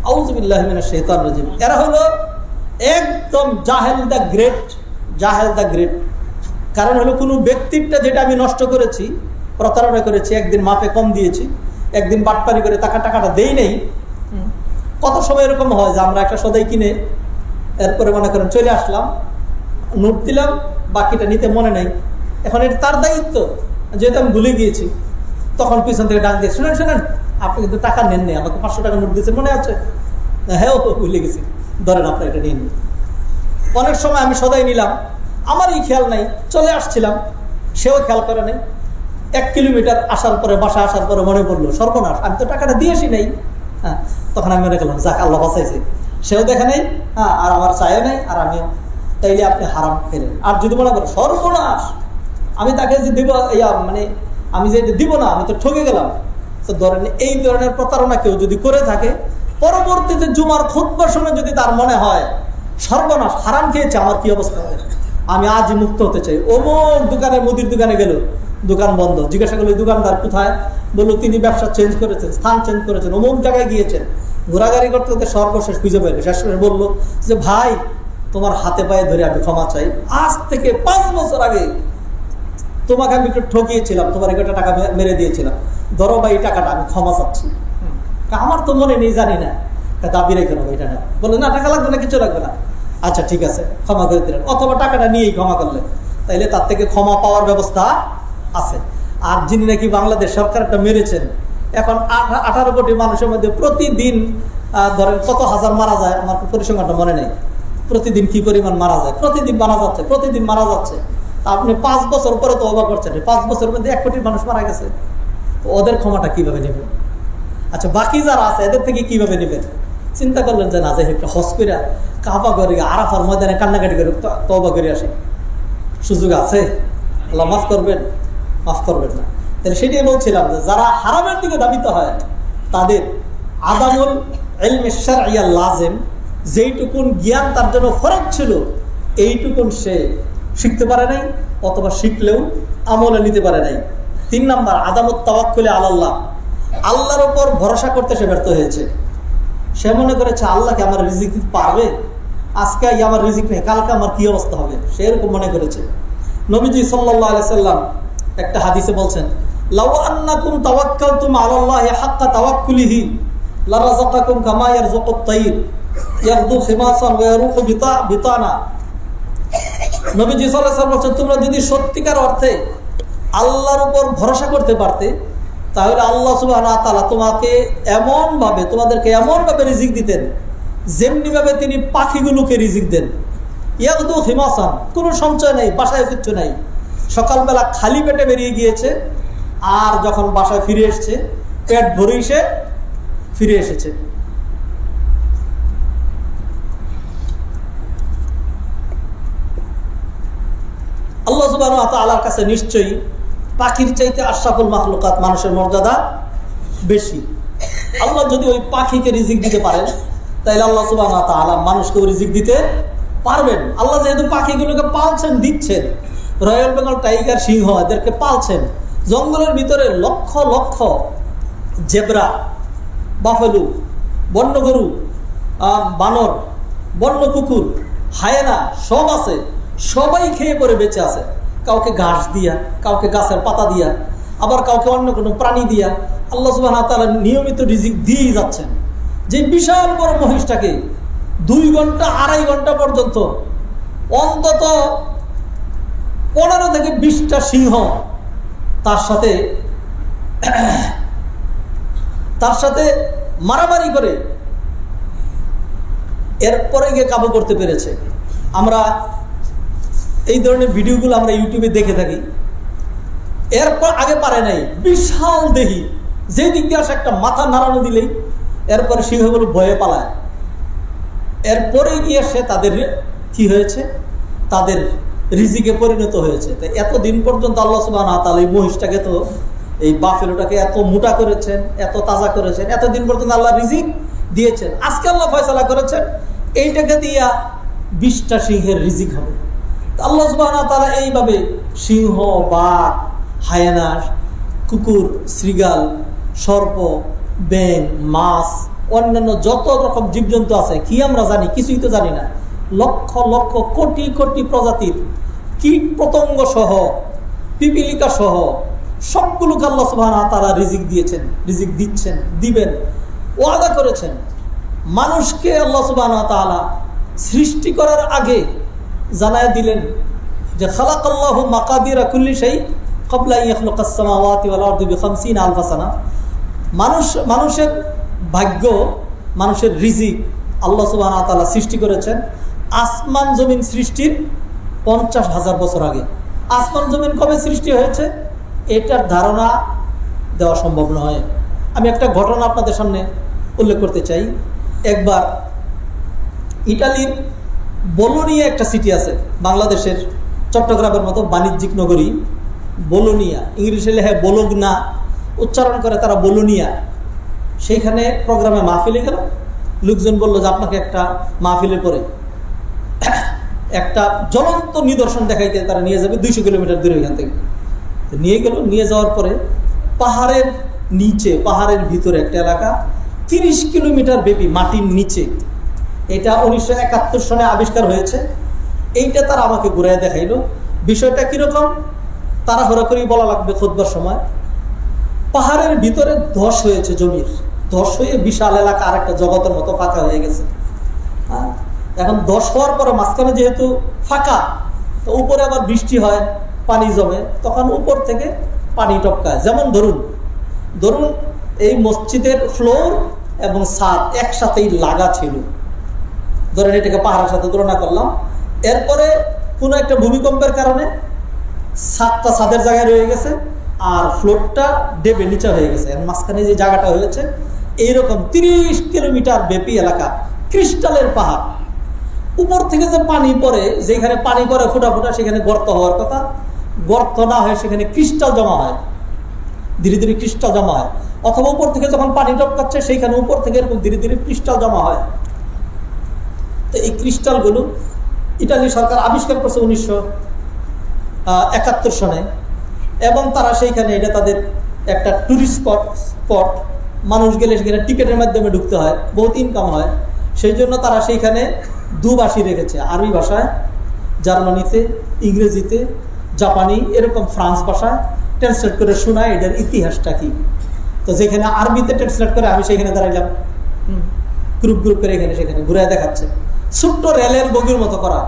আউযু বিল্লাহি মিনাশ শাইতানির রাজিম, এরা হলো একদম জাহেল দ্য গ্রেট। কারণ হলো কোনো ব্যক্তিরটা যেটা আমি নষ্ট করেছি, প্রতারণা করেছি, একদিন মাপে কম দিয়েছি, একদিন বাটপারি করে টাকাটা দেই নেই। কত সময় এরকম হয় যে আমরা একটা সদাই কিনে এরপরে মনে করেন চলে আসলাম, নোট দিলাম, বাকিটা নিতে মনে নেই, এখন এটা তার দায়িত্ব, যেহেতু আমি ভুলে গিয়েছি, তখন পিছন থেকে ডাক দিয়ে শোনেন আপনি কিন্তু টাকা নেন নি, আমাকে 500 টাকা নোট দিয়েছে মনে আছে? হ্যাঁ, ভুলে গেছি, ধরেন আপনি এটা নিন। অনেক সময় আমি সদাই নিলাম, আমারই খেয়াল নাই, চলে আসছিলাম, সেও খেয়াল করে নাই, 1 কিলোমিটার আসার পরে, বাসা আসার পরে মনে পড়লো সর্বনাশ, আমি তো টাকাটা দিয়েছি নাই। হ্যাঁ, তখন আমি মনে করলাম যাক আল্লাহ বাঁচাইছে, সেও দেখে নেই, হ্যাঁ, আর আমার চায়ও নাই, আর আমিও, তাইলে আপনি হারাম খেলেন। আর যদি মনে করেন সর্বনাশ, আমি তাকে যে দিব মানে আমি যে দিব না, আমি তো ঠকে গেলাম। তো ধরেন এই ধরনের প্রতারণা কেউ যদি করে থাকে, পরবর্তীতে জুমার খুতবা শুনে যদি তার মনে হয় সর্বনাশ, হারাম খেয়েছে, আমার কি অবস্থা হবে, আমি আজই মুক্ত হতে চাই, অমুক দোকানে, মুদির দোকানে গেল, দোকান বন্ধ, জিজ্ঞাসা করলো দোকানদার কোথায়, বললো তিনি ব্যবসা চেঞ্জ করেছেন, স্থান চেঞ্জ করেছেন, অমুক জায়গায় গিয়েছেন, ঘোরাঘুরি করতে করতে সর্বশেষ খুঁজে পেল, শেষ করে বললো যে ভাই তোমার হাতে পায়ে ধরে আমি ক্ষমা চাই, আজ থেকে 5 বছর আগে তোমাকে আমি একটু ঠকিয়েছিলাম, তোমার একটা টাকা মেরে দিয়েছিলাম, ধরো বা এই টাকাটা আমি ক্ষমা চাচ্ছি। আমার তো মনে নেই, জানি না, দাবি রেখে নেবো এটা না, বলে না টাকা লাগবে না, কিছু লাগবে না, আচ্ছা ঠিক আছে ক্ষমা করে দিলেন, অথবা টাকাটা নিয়েই ক্ষমা করলেন, তাইলে তার থেকে ক্ষমা পাওয়ার ব্যবস্থা আছে। আর যিনি নাকি বাংলাদেশ সরকার একটা মেরেছেন, এখন 18 কোটি মানুষের মধ্যে প্রতিদিন ধরেন কত হাজার মারা যায়, আমার পরিসংখ্যানটা মনে নেই, প্রতিদিন কি পরিমাণ মারা যায়, প্রতিদিন মারা যাচ্ছে। আপনি 5 বছর পরে তো অবাক করছেন, 5 বছরের মধ্যে 1 কোটি মানুষ মারা গেছে, ওদের ক্ষমাটা কিভাবে নেবেন? আচ্ছা বাকি যারা আছে এদের থেকে কিভাবে নেবেন? চিন্তা করলেন যে না, যে একটা হসপিটাল কাবা করে আরাফার ময়দানে কান্নাকাটি করে তওবা করে আসে, সুযোগ আছে? আল্লাহ মাফ করবেন? মাফ করবেন না। তাহলে সেটাই বলছিলাম যে যারা হারামের দিকে ধাবিত হয়, তাদের আদামুল ইলমি শারঈ লাজিম, যেইটুকুন জ্ঞান তার জন্য ফরজ ছিল, এইটুকুন সে শিখতে পারে নাই, অথবা শিখলেও আমলে নিতে পারে নাই। 3 নাম্বার, আদামুত তাওয়াক্কুল আলাল্লাহ, আল্লাহর উপর ভরসা করতে সে ব্যর্থ হয়েছে। সে মনে করেছে আল্লাহকে আমার রিজিক দিতে পারবে, আজকে আমার রিজিক নেই, কালকে আমার কি অবস্থা হবে, সে এরকম মনে করেছে। নবীজি সাল্লাল্লাহু আলাইহি সাল্লাম একটা হাদিসে বলছেন, লাউ আন্নাকুম তাওয়াক্কালতুম আলাল্লাহি হাক্কা তাওয়াক্কুলিহি লারাযাকাকুম কামা ইয়ারযুকুত তাইর ইয়াগদু খিমাসান ওয়া ইয়ারুহু বিতানা। নবীজি সাল্লাল্লাহু আলাইহি সাল্লাম বলছেন, তোমরা যদি সত্যিকার অর্থে আল্লাহর উপর ভরসা করতে পারতে, তাহলে আল্লাহ সুবহানাহু ওয়া তাআলা তোমাদেরকে এমনভাবে রিজিক দিতেন, যেমনি ভাবে তিনি পাখিগুলোকে রিজিক দেন। ইয়াগদু খিমাসান, কোনো সঞ্চয় নেই, বাসায় কিচ্ছু নাই, সকালবেলা খালি পেটে বেরিয়ে গিয়েছে, আর যখন বাসায় ফিরে এসছে পেট ভরেই সে ফিরে এসেছে। আল্লাহ সুবহানাহু ওয়া তাআলার কাছে নিশ্চয়ই পাখির চাইতে আশরাফুল মাখলুকাত, মানুষের মর্যাদা বেশি। আল্লাহ যদি ওই পাখিকে রিজিক দিতে পারেন, তাহলে আল্লাহ সুবহানাহু ওয়া তাআলা মানুষকেও রিজিক দিতে পারবেন। আল্লাহ যেহেতু পাখিগুলোকে পালছেন, দিচ্ছেন, রয়্যাল বেঙ্গল টাইগার, সিংহ এদেরকে পালছেন, জঙ্গলের ভিতরে লক্ষ লক্ষ জেব্রা, বাফেলু, বন্য গরু, বানর, বন্য কুকুর, হায়েনা সব আছে, সবাই খেয়ে পরে বেঁচে আছে, কাউকে ঘাস দিয়া, কাউকে গাছের পাতা দিয়া, আবার কাউকে অন্য কোনো প্রাণী দিয়া আল্লাহ সুবহানাহু ওয়া তাআলা নিয়মিত রিজিক দিয়েই যাচ্ছেন। যে বিশাল বড় মহিষটাকে 2 ঘন্টা 2.5 ঘন্টা পর্যন্ত অন্তত 15 থেকে 20টা সিংহ তার সাথে মারামারি করে এরপরে গিয়ে কাবু করতে পেরেছে। আমরা এই ধরনের ভিডিওগুলো আমরা ইউটিউবে দেখে থাকি। এরপর আগে পারে নাই, বিশাল দেহি, যে দিক দিয়ে আসে একটা মাথা নাড়ানো দিলেই এরপরে সিংহগুলো ভয়ে পালায়। এরপরে গিয়ে সে তাদের কি হয়েছে, তাদের রিজিকে পরিণত হয়েছে। তাই এতদিন পর্যন্ত আল্লাহ সুবহানাহু ওয়া তাআলা এই মহিষটাকে, তো এই বাফেলোটাকে এত মোটা করেছেন, এত তাজা করেছেন, এতদিন পর্যন্ত আল্লাহ রিজিক দিয়েছেন। আজকে আল্লাহ ফয়সালা করেছেন এইটাকে দিয়া 20টা সিংহের রিজিক হবে। আল্লাহ সুবহানাহু ওয়া তাআলা এইভাবে সিংহ, বাঘ, হায়েনা, কুকুর, শৃগাল, সর্প, ব্যাঙ, মাছ, অন্যান্য যত রকম জীবজন্তু আছে, কি আমরা জানি? কিছুই তো জানি না। লক্ষ লক্ষ কোটি কোটি প্রজাতির কীট পতঙ্গ সহ, পিপিলিকা সহ সবগুলোকে আল্লাহ সুবহানাহু ওয়া তাআলা রিজিক দিয়েছেন, রিজিক দিচ্ছেন, দিবেন, ওয়াদা করেছেন। মানুষকে আল্লাহ সুবহানাহু ওয়া তাআলা সৃষ্টি করার আগে জানায় দিলেন যে খালাকাল্লাহু মাকাদিরা কুল্লি শাই ক্বাবলা আন ইয়াখলুকাস সামাওয়াতি ওয়াল আরদি বি50 আলফা সানা। মানুষের ভাগ্য, মানুষের রিজিক আল্লাহ সুবহানাহু ওয়া তাআলা সৃষ্টি করেছেন আসমান জমিন সৃষ্টির 50,000 বছর আগে। আসমান জমিন কবে সৃষ্টি হয়েছে এটার ধারণা দেওয়া সম্ভব নয়। আমি একটা ঘটনা আপনাদের সামনে উল্লেখ করতে চাই। একবার ইটালির বোলোনিয়া একটা সিটি আছে, বাংলাদেশের চট্টগ্রামের মতো বাণিজ্যিক নগরী, বোলোনিয়া, ইংলিশে লেখে বোলোগনা, উচ্চারণ করে তারা বোলোনিয়া। সেইখানে প্রোগ্রামে মাহফিলে গেল, লোকজন বললো যে আপনাকে একটা মাহফিলে পরে একটা জ্বলন্ত নিদর্শন দেখাইতে তারা নিয়ে যাবে 200 কিলোমিটার দূরে এখান থেকে। নিয়ে গেল, নিয়ে যাওয়ার পরে পাহাড়ের নিচে, পাহাড়ের ভিতরে একটা এলাকা 30 কিলোমিটার ব্যাপী মাটির নিচে, এটা 1971 সনে আবিষ্কার হয়েছে। এইটা তারা আমাকে ঘুরাই দেখাইলো। বিষয়টা কিরকম তারা হরাকরি বলা লাগবে খুতবার সময়। পাহাড়ের ভিতরে ধস হয়েছে, জমির ধস হয়ে বিশাল এলাকা আর একটা জগতের মতো ফাঁকা হয়ে গেছে। হ্যাঁ, এখন ধস হওয়ার পরে মাঝখানে যেহেতু ফাঁকা, তো উপরে আবার বৃষ্টি হয়, পানি জমে, তখন উপর থেকে পানি টপকায়। যেমন ধরুন এই মসজিদের ফ্লোর এবং ছাদ একসাথেই লাগা ছিল, ধরেন এটাকে পাহাড়ের সাথে তুলনা করলাম। এরপরে কোনো একটা ভূমিকম্পের কারণে ছাদটা ছাদের জায়গায় রয়ে গেছে আর ফ্লোরটা ডেবে নিচে হয়ে গেছে। মাঝখানে যে জায়গাটা হয়েছে এইরকম 30 কিলোমিটার ব্যাপী এলাকা, ক্রিস্টালের পাহাড়। উপর থেকে যে পানি পড়ে, যেখানে পানি পড়ে ফুটা ফুটা, সেখানে গর্ত হওয়ার কথা, গর্ত না হয় সেখানে ক্রিস্টাল জমা হয়, ধীরে ধীরে ক্রিস্টাল জমা হয়। অথবা উপর থেকে যখন পানি টপকাচ্ছে সেইখানে উপর থেকে এরকম ধীরে ধীরে ক্রিস্টাল জমা হয়। তো এই ক্রিস্টালগুলো ইটালি সরকার আবিষ্কার করছে 1971 সনে, এবং তারা সেইখানে, এটা তাদের একটা টুরিস্ট স্পট, মানুষ গেলে সেখানে টিকিটের মাধ্যমে ঢুকতে হয়, বহুত ইনকাম হয়। সেই জন্য তারা সেইখানে দুভাষী রেখেছে, আরবি ভাষায়, জার্মানিতে, ইংরেজিতে, জাপানি, এরকম ফ্রান্স ভাষায় ট্রান্সলেট করে শোনায় এটার ইতিহাসটা কি। তো যেখানে আরবিতে ট্রান্সলেট করে আমি সেখানে দাঁড়াইলাম, গ্রুপ করে এখানে সেখানে ঘুরায় দেখাচ্ছে। ছোট্ট রেলের বগির মতো করা,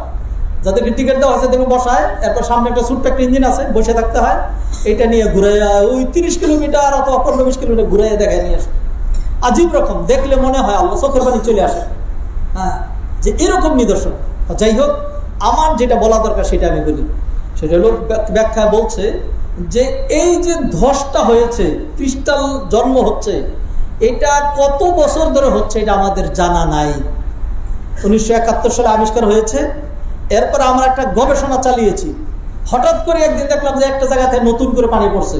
যাদেরকে টিকিট দেওয়া আছে দেখে বসায়, এরপর সামনে একটা ছোট্ট একটা ইঞ্জিন আছে, বসে থাকতে হয়, এটা নিয়ে ঘুরে ওই 30 কিলোমিটার অথবা 15-20 কিলোমিটার ঘুরে দেখায় নিয়ে আসে। আজীব রকম, দেখলে মনে হয় আল্লাহ, চোখের পানি চলে আসে। হ্যাঁ, যে এরকম নিদর্শন। যাই হোক, আমার যেটা বলা দরকার সেটা আমি বলি। সেটা হলো, ব্যাখ্যা বলছে যে এই যে ধসটা হয়েছে, ক্রিস্টাল জন্ম হচ্ছে, এটা কত বছর ধরে হচ্ছে এটা আমাদের জানা নাই। 1971 সালে আবিষ্কার হয়েছে। এরপর আমরা একটা গবেষণা চালিয়েছি। হঠাৎ করে একদিন দেখলাম যে একটা জায়গাতে নতুন করে পানি পড়ছে,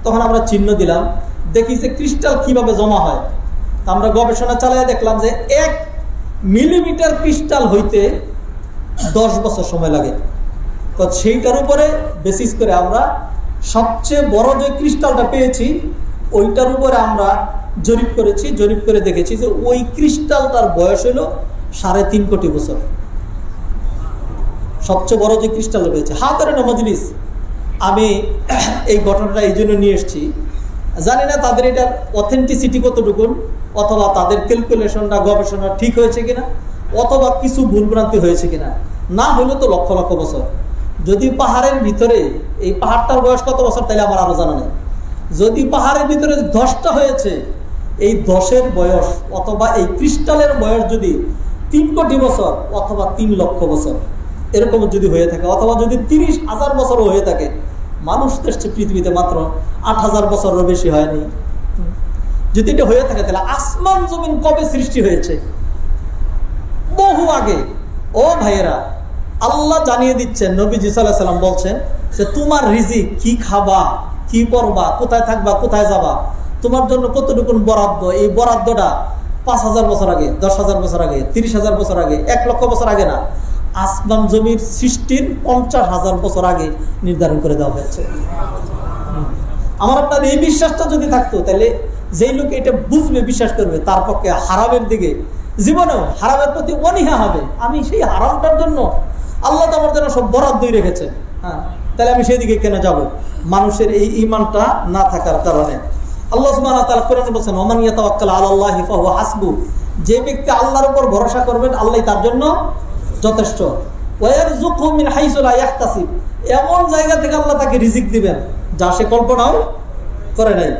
তখন আমরা চিহ্ন দিলাম, দেখি যে ক্রিস্টাল কিভাবে জমা হয়। আমরা গবেষণা চালিয়ে দেখলাম যে 1 মিলিমিটার ক্রিস্টাল হইতে 10 বছর সময় লাগে। তো সেইটার উপরে বেসিস করে আমরা সবচেয়ে বড় যে ক্রিস্টালটা পেয়েছি, ওইটার উপরে আমরা জরিপ করেছি। জরিপ করে দেখেছি যে ওই ক্রিস্টালটার বয়স হলো 3.5 কোটি বছর। সবচেয়ে বড় যে ক্রিস্টাল পেয়েছে। হাতের মজলিস, আমি এই ঘটনাটা এই জন্য নিয়ে এসেছি, জানি না তাদের এটার অথেন্টিসিটি কতটুকু, অথবা তাদের ক্যালকুলেশনটা, গবেষণা ঠিক হয়েছে কিনা, অথবা কিছু ভুলভ্রান্তি হয়েছে কিনা। না হলে তো লক্ষ লক্ষ বছর। যদি পাহাড়ের ভিতরে, এই পাহাড়টার বয়স কত বছর তাইলে আমার আরো জানা নেই। যদি পাহাড়ের ভিতরে ধসটা হয়েছে, এই ধসের বয়স অথবা এই ক্রিস্টালের বয়স যদি 3 কোটি বছর অথবা 3 লক্ষ বছর এরকম যদি হয়ে থাকে, অথবা যদি 30,000 বছরও হয়ে থাকে, মানুষ দেশে পৃথিবীতে মাত্র 8,000 বছরেরও বেশি হয়নি। যদি এটা হয়ে থাকে তাহলে আসমান জমিন কবে সৃষ্টি হয়েছে? বহু আগে। ও ভাইয়েরা, আল্লাহ জানিয়ে দিচ্ছেন, নবীজি সাল্লাল্লাহু আলাইহি সাল্লাম বলছেন যে তোমার রিজিক, কি খাবা, কি পরবা, কোথায় থাকবা, কোথায় যাবা, তোমার জন্য কতটুকু বরাদ্দ, এই বরাদ্দটা 5,000 বছর আগে, 10,000 বছর আগে, 30,000 বছর আগে, 1 লক্ষ বছর আগে না, আসমান জমির সৃষ্টির 50,000 বছর আগে নির্ধারণ করে দেওয়া হয়েছে। আমার আপনার এই বিশ্বাসটা যদি থাকতো, তাহলে যেই লোক এটা বুঝবে, বিশ্বাস করবে, তার পক্ষে হারামের দিকে, জীবনেও হারামের প্রতি অনীহা হবে। আমি সেই হারামটার জন্য আল্লাহ তো আমার জন্য সব বরাদ্দই রেখেছে, হ্যাঁ, তাহলে আমি সেই দিকে কেন যাব? মানুষের এই ঈমানটা না থাকার কারণে। আল্লাহ সুবহানাহু ওয়া তাআলা কোরআনে বলেছেন, ওমান ইয়াতাওয়াক্কাল আলাল্লাহি ফাহুয়া হাসবু, যে ব্যক্তি আল্লাহর উপর ভরসা করবেন, আল্লাহই তার জন্য যথেষ্ট। ওয়ারযুকহু মিন হাইসু লা ইয়াহতাসিব, এমন জায়গা থেকে আল্লাহ তাকে রিজিক দিবেন যা সে কল্পনাও করে নাই।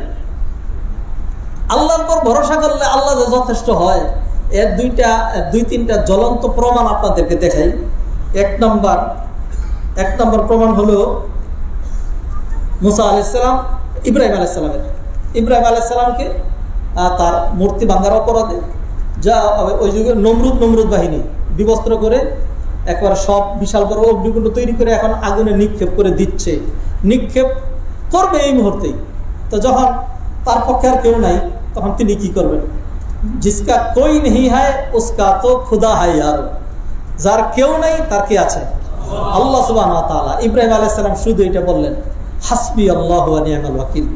আল্লাহর উপর ভরসা করলে আল্লাহ যে যথেষ্ট হয়, এর 2-3টা জ্বলন্ত প্রমাণ আপনাদেরকে দেখাই। এক নম্বর প্রমাণ হলো মুসা আলাইহিস সালাম, ইব্রাহিম আলাইহিস সালামের। ইব্রাহিম আলাইহিস সালামকে তার মূর্তি ভাঙার অপরাধে, যা ওই যুগে নমরুদ বাহিনী বিবস্ত্র করে একবার সব বিশাল বড় অগ্নিকুণ্ড তৈরি করে এখন আগুনে নিক্ষেপ করে দিচ্ছে, নিক্ষেপ করবে এই মুহূর্তেই। তো যখন তার পক্ষে আর কেউ নাই তখন তিনি কি করবেন? জিসকা কোই নেই হয় উসকা তো খুদা হয় আর, যার কেউ নাই তার কি আছে? আল্লাহ সুবহানাহু ওয়া তাআলা। ইব্রাহিম আলাইহিস সালাম শুধু এটা বললেন, হাসবি আল্লাহু ওয়া নি'মাল ওয়াকিল,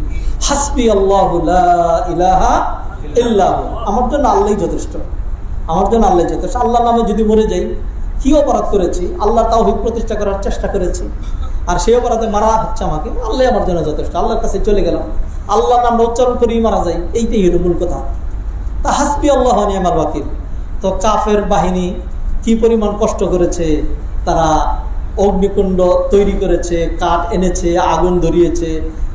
হাসবি আল্লাহু লা ইলাহা ইল্লা হু। আমার জন্য আল্লাহই যথেষ্ট, আমার জন্য আল্লাহই যথেষ্ট। আল্লাহর নামে যদি মরে যাই, কি অপরাধ করেছি? আল্লাহ তাওহীদ প্রতিষ্ঠা করার চেষ্টা করেছি, আর সেই অপরাধে মারা হচ্ছে আমাকে, আল্লাহ আমার জন্য যথেষ্ট। আল্লাহর কাছে চলে গেলাম, আল্লাহর নামটা উচ্চারণ করেই মারা যায়, এইটাই হলো মূল কথা। তা হাসবি আল্লাহু ওয়া নি'মাল ওয়াকিল। তো কাফের বাহিনী কি পরিমাণ কষ্ট করেছে, তারা অগ্নিকুণ্ড তৈরি করেছে, কাঠ এনেছে, আগুন ধরিয়েছে,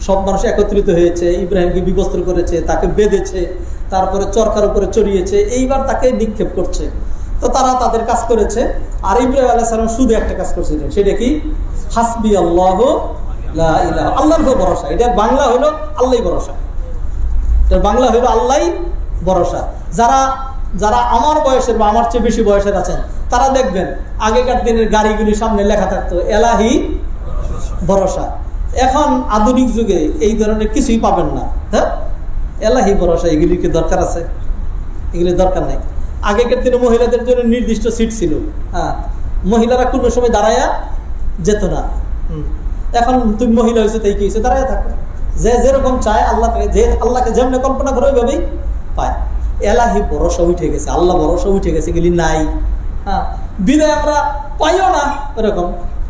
সব মানুষ একত্রিত হয়েছে, ইব্রাহিমকে বিবস্ত্র করেছে, তাকে বেঁধেছে, তারপরে চরকার উপরে চড়িয়েছে, এইবার তাকে নিক্ষেপ করছে। তো তারা তাদের কাজ করেছে, আর ইব্রাহিম আলাইহিস সালাম শুধু একটা কাজ করছিলেন, সেটা কি? হাসবি আল্লাহু লা ইলাহা, আল্লাহর উপর ভরসা। এটার বাংলা হলো আল্লাহই ভরসা, এটার বাংলা হলো আল্লাহই ভরসা। যারা যারা আমার বয়সের বা আমার চেয়ে বেশি বয়সের আছেন, তারা দেখবেন আগেকার দিনের গাড়িগুলির সামনে লেখা থাকতো এলাহি ভরসা। এখন আধুনিক যুগে এই ধরনের কিছুই পাবেন না। হ্যাঁ, এলাহি ভরসা এগুলি কি দরকার আছে? এগুলি দরকার নাই। আগেকার দিনে মহিলাদের জন্য নির্দিষ্ট সিট ছিল। হ্যাঁ, মহিলারা কোনো সময় দাঁড়ায়া যেত না। এখন তুমি মহিলা হয়েছে তাই কি হয়েছে, দাঁড়ায় থাকো। যে যেরকম চায় আল্লাহকে, যে আল্লাহকে যেমন কল্পনা করে ওইভাবেই পায়। এলাহি ভরসা উঠে গেছে, আল্লাহ ভরসা উঠে গেছে, এগুলি নাই। হ্যাঁ, বিদায় আমরা পাইও না, এরকম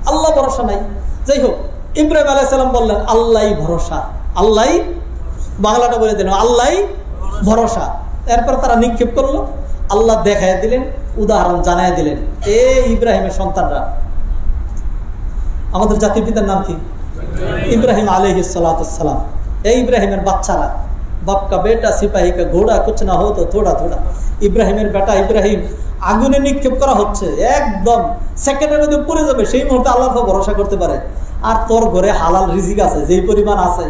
আল্লাহ ভরসা নাই। যাই হোক, ইব্রাহিম আলাইহিস সালাম বললেন আল্লাহই ভরসা, আল্লাহই, বাংলাটা বলে দিলেন আল্লাহই ভরসা। এরপর তারা নিক্ষেপ করলো, আল্লাহ দেখায় দিলেন, উদাহরণ জানায় দিলেন। এই ইব্রাহিমের সন্তানরা, আমাদের জাতির পিতার নাম কি? ইব্রাহিম আলাইহিস সালাতু ওয়াস সালাম। এই ইব্রাহিমের বাচ্চারা, বাপ কা বেটা সিপাহী কা ঘোড়া কুছ না হো তো থোড়া থোড়া। ইব্রাহিমের বেটা ইব্রাহিম আগুনে নিক্ষেপ করা হচ্ছে, একদম সেকেন্ডের মধ্যে পড়ে যাবে, সেই মুহূর্তে আল্লাহর উপর ভরসা করতে পারে। আর তোর ঘরে হালাল রিজিক আছে, যেই পরিমাণ আছে,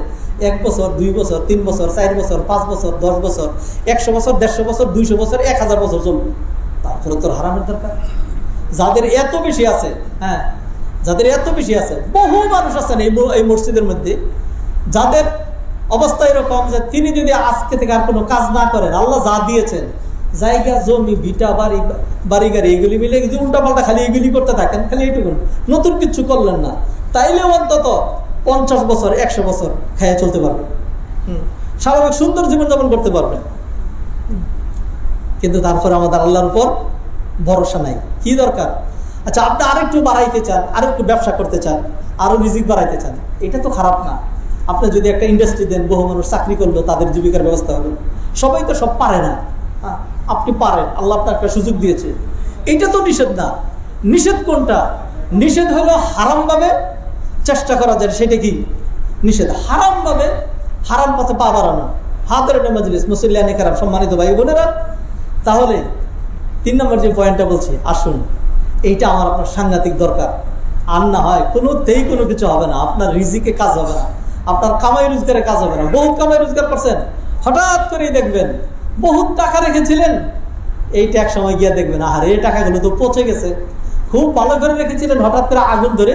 1 বছর 2 বছর 3 বছর 4 বছর 5 বছর 10 বছর 100 বছর 150 বছর 200 বছর 1000 বছর চলবে, তারপরে তোর হারামের দরকার? যাদের এত বেশি আছে, হ্যাঁ, যাদের এত বেশি আছে, বহু মানুষ আছেন এই মসজিদের মধ্যে, যাদের অবস্থা এরকম যে তিনি যদি আজকে থেকে আর কোনো কাজ না করেন, আল্লাহ যা দিয়েছেন, জায়গা জমি ভিটা বাড়ি গাড়ি এগুলি মিলে যদি উল্টা পাল্টা খালি এগুলি করতে থাকেন, খালি এইটুকুন, নতুন কিছু করলেন না, তাইলে অন্তত 50 বছর 100 বছর খাইয়ে চলতে পারবেন, স্বাভাবিক সুন্দর জীবনযাপন করতে পারবেন। কিন্তু তারপরে আমাদের আল্লাহর উপর ভরসা নাই। কি দরকার? আচ্ছা, আপনি আরেকটু বাড়াইতে চান, আরেকটু ব্যবসা করতে চান, আরো রিজিক বাড়াইতে চান, এটা তো খারাপ না। আপনি যদি একটা ইন্ডাস্ট্রি দেন, বহু মানুষ চাকরি করলো, তাদের জীবিকার ব্যবস্থা হবে। সবাই তো সব পারে না, আপনি পারেন, আল্লাহ আপনার একটা সুযোগ দিয়েছে, এটা তো নিষেধ না। নিষেধ কোনটা? নিষেধ হলো হারামভাবে চেষ্টা করা যায়, সেটা কি নিষেধ? হারামভাবে, হারাম পথে পা বাড়ানো। হাতের মজলিস, মুসল্লিয়ানে কেরাম, সম্মানিত ভাই বোনেরা, তাহলে 3 নম্বর যে পয়েন্টটা বলছি, আসুন, এইটা আমার আপনার সাংঘাতিক দরকার। আর না হয় কোনোতেই কোনো কিছু হবে না, আপনার রিজিকে কাজ হবে না, আপনার কামাই রোজগারে কাজ হবে না। বহুত কামাই রোজগার করছেন, হঠাৎ করেই দেখবেন বহুত টাকা রেখেছিলেন, এইটা এক সময় গিয়ে দেখবেন আর এই টাকাগুলো তো পচে গেছে। খুব ভালো করে রেখেছিলেন, হঠাৎ করে আগুন ধরে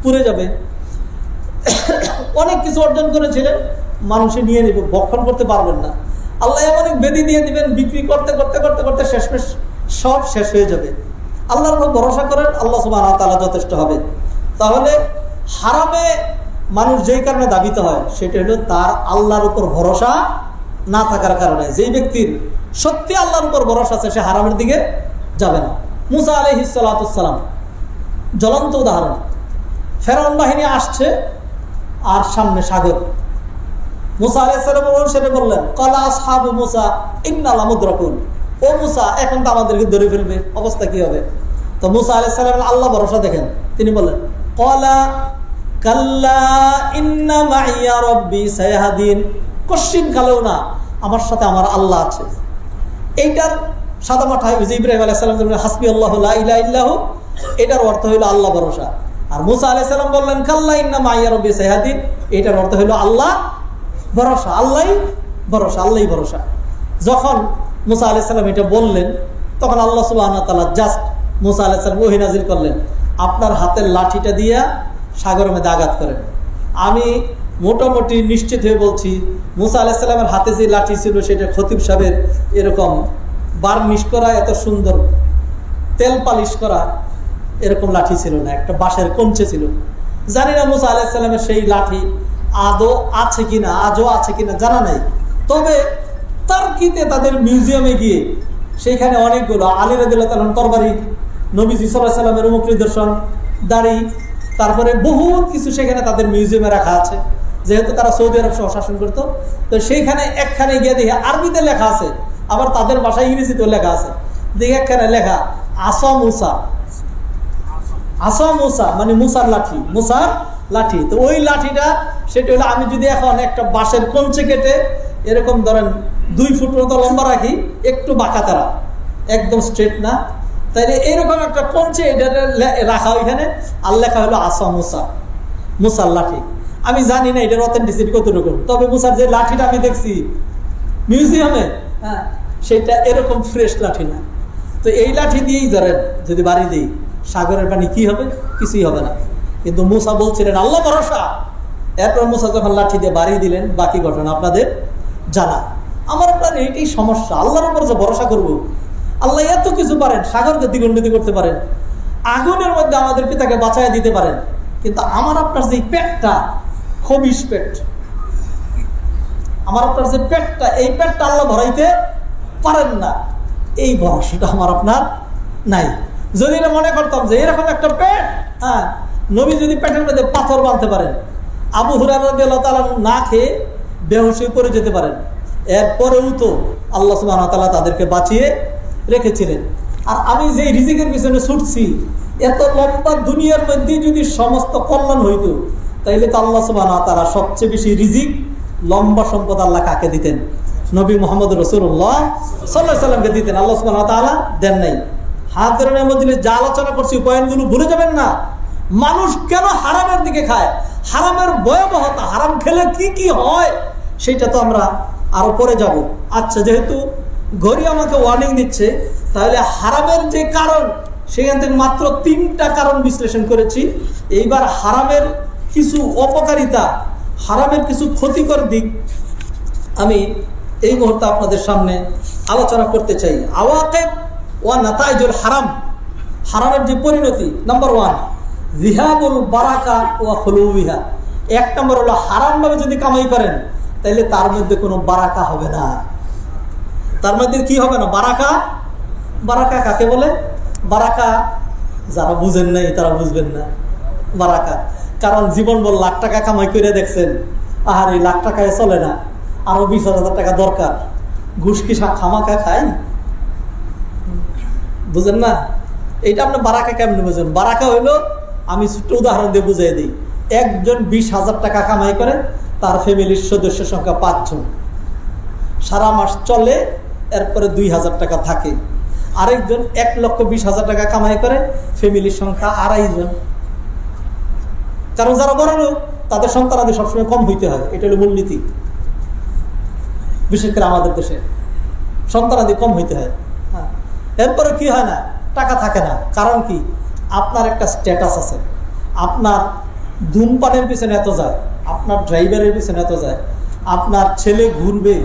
পুড়ে যাবে। অনেক কিছু অর্জন করেছিলেন, মানুষে নিয়ে নেবে, ভক্ষণ করতে পারবেন না। আল্লাহ অনেক বেদি দিয়ে দিবেন, বিক্রি করতে করতে করতে করতে শেষমেশ সব শেষ হয়ে যাবে। আল্লাহর উপর ভরসা করেন, আল্লাহ সুবহানাহু ওয়া তাআলা যথেষ্ট হবে। তাহলে হারামে মানুষ যেই কারণে দাবিত হয়, সেটা হলো তার আল্লাহর উপর ভরসা না থাকার কারণে। যেই ব্যক্তির সত্যি আল্লাহর উপর ভরসা আছে, সে হারামের দিকে যাবে না। মুসা আলাইহিস সালাতু ওয়াস সালাম জ্বলন্ত উদাহরণ। ফেরাউন বাহিনী আসছে আর সামনে সাগর। মুসা আলাইহিস সালাম সেটা বললেন, ক্বালা আসহাবু মুসা ইন্না লামুদরাকুন। ও মুসা, এখন তো আমাদেরকে ধরে ফেলবে, অবস্থা কি হবে? তো মুসা আলাইহিস সালামের আল্লাহ ভরসা দেখেন, তিনি বললেন, ক্বালা কাল্লা ইন্না মাইয়া রাব্বি সায়াহদিন। কশিন কালেও না, আমার সাথে আমার আল্লাহ আছে। এইটার সাদা মাথায় ইব্রাহিম আলাইহিস সালাম বললেন, হাসবি আল্লাহু লা ইলাহা ইল্লাহু, এটার অর্থ হলো আল্লাহ ভরসা। আর মুসা আলাইহিস সালাম বললেন, কাল্লা ইন্না মাইয়া রাব্বি সায়াহদিন, এটার অর্থ হলো আল্লাহ ভরসা, আল্লাহই ভরসা, আল্লাহই ভরসা। যখন মুসা আলাইহিস সালাম এটা বললেন, তখন আল্লাহ সুবহানাহু ওয়া তাআলা জাস্ট মুসা আলাইহিস সালাম ওহী নাযিল করলেন, আপনার হাতের লাঠিটা দিয়া সাগরের মধ্যে আঘাত করেন। আমি মোটামুটি নিশ্চিত হয়ে বলছি মুসা আলাইহিস সালামের হাতে যে লাঠি ছিল সেটা খতিব সাহেবের এরকম বার্নিশ করা, এত সুন্দর তেল পালিশ করা এরকম লাঠি ছিল না, একটা বাঁশের কঞ্চে ছিল। জানি না মুসা আলাইহিস সালামের সেই লাঠি আদৌ আছে কিনা, আজও আছে কিনা জানা নাই। তবে তার্কিতে তাদের মিউজিয়ামে গিয়ে সেইখানে অনেকগুলো আলী রাদিয়াল্লাহু তাআলা তরবারি, নবীজি সাল্লাল্লাহু আলাইহি ওয়াসাল্লামের মুখ নিদর্শন, দাড়ি, তারপরে বহুত কিছু সেখানে তাদের মিউজিয়ামে রাখা আছে। যেহেতু তারা সৌদি আরব সহ শাসন করতো, তো সেইখানে একখানে গিয়ে দেখি আরবিতে লেখা আছে, আবার তাদের ভাষায় ইংরেজিতেও লেখা আছে। দেখি একখানে লেখা আসা মুসা, আসা মুসা মানে মুসার লাঠি, মুসার লাঠি। তো ওই লাঠিটা সেটা হলো, আমি যদি এখন একটা বাঁশের কঞ্চে কেটে এরকম ধরেন 2 ফুট মতো লম্বা রাখি, একটু বাঁকা তারা, একদম স্ট্রেট না, তাইলে এরকম একটা কঞ্চে এটা রাখা ওইখানে, আর লেখা হলো আসা মুসা, মুসার লাঠি। আমি জানি না এটার অথেন্টিসিটি কতটুকু, তবে মুসার যে লাঠিটা আমি দেখছি মিউজিয়ামে, হ্যাঁ, সেটা এরকম ফ্রেশ লাঠি না। তো এই লাঠি দিয়েই ধরেন যদি বাড়ি দিই, সাগরের পানি কি হবে? কিছুই হবে না। কিন্তু মুসা বলছিলেন আল্লাহ ভরসা। এরপর মুসা যখন লাঠি দিয়ে বাড়ি দিলেন, বাকি ঘটনা আপনাদের জানা। আমার আপনার এইটাই সমস্যা, আল্লাহর উপর যে ভরসা করব। আল্লাহ এত কিছু পারেন, সাগরকে দ্বিগুণিত করতে পারেন, আগুনের মধ্যে আমাদের পিতাকে বাঁচায় দিতে পারেন, কিন্তু আমার আপনার যে পেটটা, খবিশ পেট, আমার আপনার যে পেটটা, এই পেটটা আল্লাহ ভরাইতে পারেন না, এই ভরসাটা আমার আপনার নাই। যদি না মনে করতাম যে এরকম একটা পেট, হ্যাঁ, নবী যদি পেটের মধ্যে পাথর বাঁধতে পারেন, আবু হুরায়রা রাদিয়াল্লাহু তাআলা না খেয়ে বেহুশ হয়ে পড়ে যেতে পারেন, এরপরেও তো আল্লাহ সুবহানাহু ওয়া তাআলা তাদেরকে বাঁচিয়ে রেখেছিলেন। আর আমি যে রিজিকের পিছনে ছুটছি, এত লম্বা দুনিয়ার মধ্যে যদি সমস্ত কল্যাণ হইতো, তাইলে তো আল্লাহ সুবহানাহু ওয়া তাআলা সবচেয়ে বেশি রিজিক, লম্বা সম্পদ আল্লাহ কাকে দিতেন? নবী মুহাম্মদ রাসূলুল্লাহ সাল্লাল্লাহু আলাইহি ওয়াসাল্লামকে দিতেন। আল্লাহ সুবহানাহু ওয়া তাআলা দেন নাই। হাত ধরে মধ্যে যা আলোচনা করছি পয়েন্টগুলো ভুলে যাবেন না। মানুষ কেন হারামের দিকে খায়, হারামের ভয়াবহতা, হারাম খেলে কি কি হয় সেটা তো আমরা আরো পরে যাব। আচ্ছা, যেহেতু ঘড়ি আমাকে ওয়ার্নিং দিচ্ছে, তাহলে হারামের যে কারণ, সেখান থেকে মাত্র 3টা কারণ বিশ্লেষণ করেছি। এইবার হারামের কিছু অপকারিতা, হারামের কিছু ক্ষতিকর দিক আমি এই মুহূর্তে আপনাদের সামনে আলোচনা করতে চাই। আওয়াকিব ওয়া নাতাইজুল হারাম, হারামের যে পরিণতি। নাম্বার 1, যিহাবুল বারাকা ওয়া খুলুবিহা। 1 নম্বর হলো হারামভাবে যদি কামাই করেন, তাহলে তার মধ্যে কোনো বারাকা হবে না। তার মধ্যে কি হবে না? বারাকা। বারাকা কাকে বলে? বারাকা যারা বুঝেন নাই তারা বুঝবেন না বারাকা। কারণ জীবনভর লাখ টাকা কামাই করে দেখছেন, আর এই লাখ টাকায় চলে না, আরো 20,000 টাকা দরকার। ঘুষ কি খামাকা খাই? বুঝেন না? এইটা আপনি বারাকা কেমনি বুঝেন? বারাকা হইলো, আমি ছোট্ট উদাহরণ দিয়ে বুঝাই দিই। একজন 20,000 টাকা কামাই করে, তার ফ্যামিলির সদস্য সংখ্যা 5 জন, সারা মাস চলে, এরপরে 2,000 টাকা থাকে। আরেকজন 1,20,000 টাকা কামাই করে, ফ্যামিলির সংখ্যা 2.5 জন। কারণ যারা বড় লোক, তাদের সন্তানাদি সবসময় কম হইতে হয়, এটা হলো মূলনীতি। বিশেষ করে আমাদের দেশে সন্তানাদি কম হইতে হয়। হ্যাঁ, এরপরে কি হয় না, টাকা থাকে না। কারণ কি? আপনার একটা স্ট্যাটাস আছে, আপনার ধূমপানের পিছনে এত যায়, আপনার ড্রাইভারের পিছনে এত যায়, আপনার ছেলে ঘুরবে,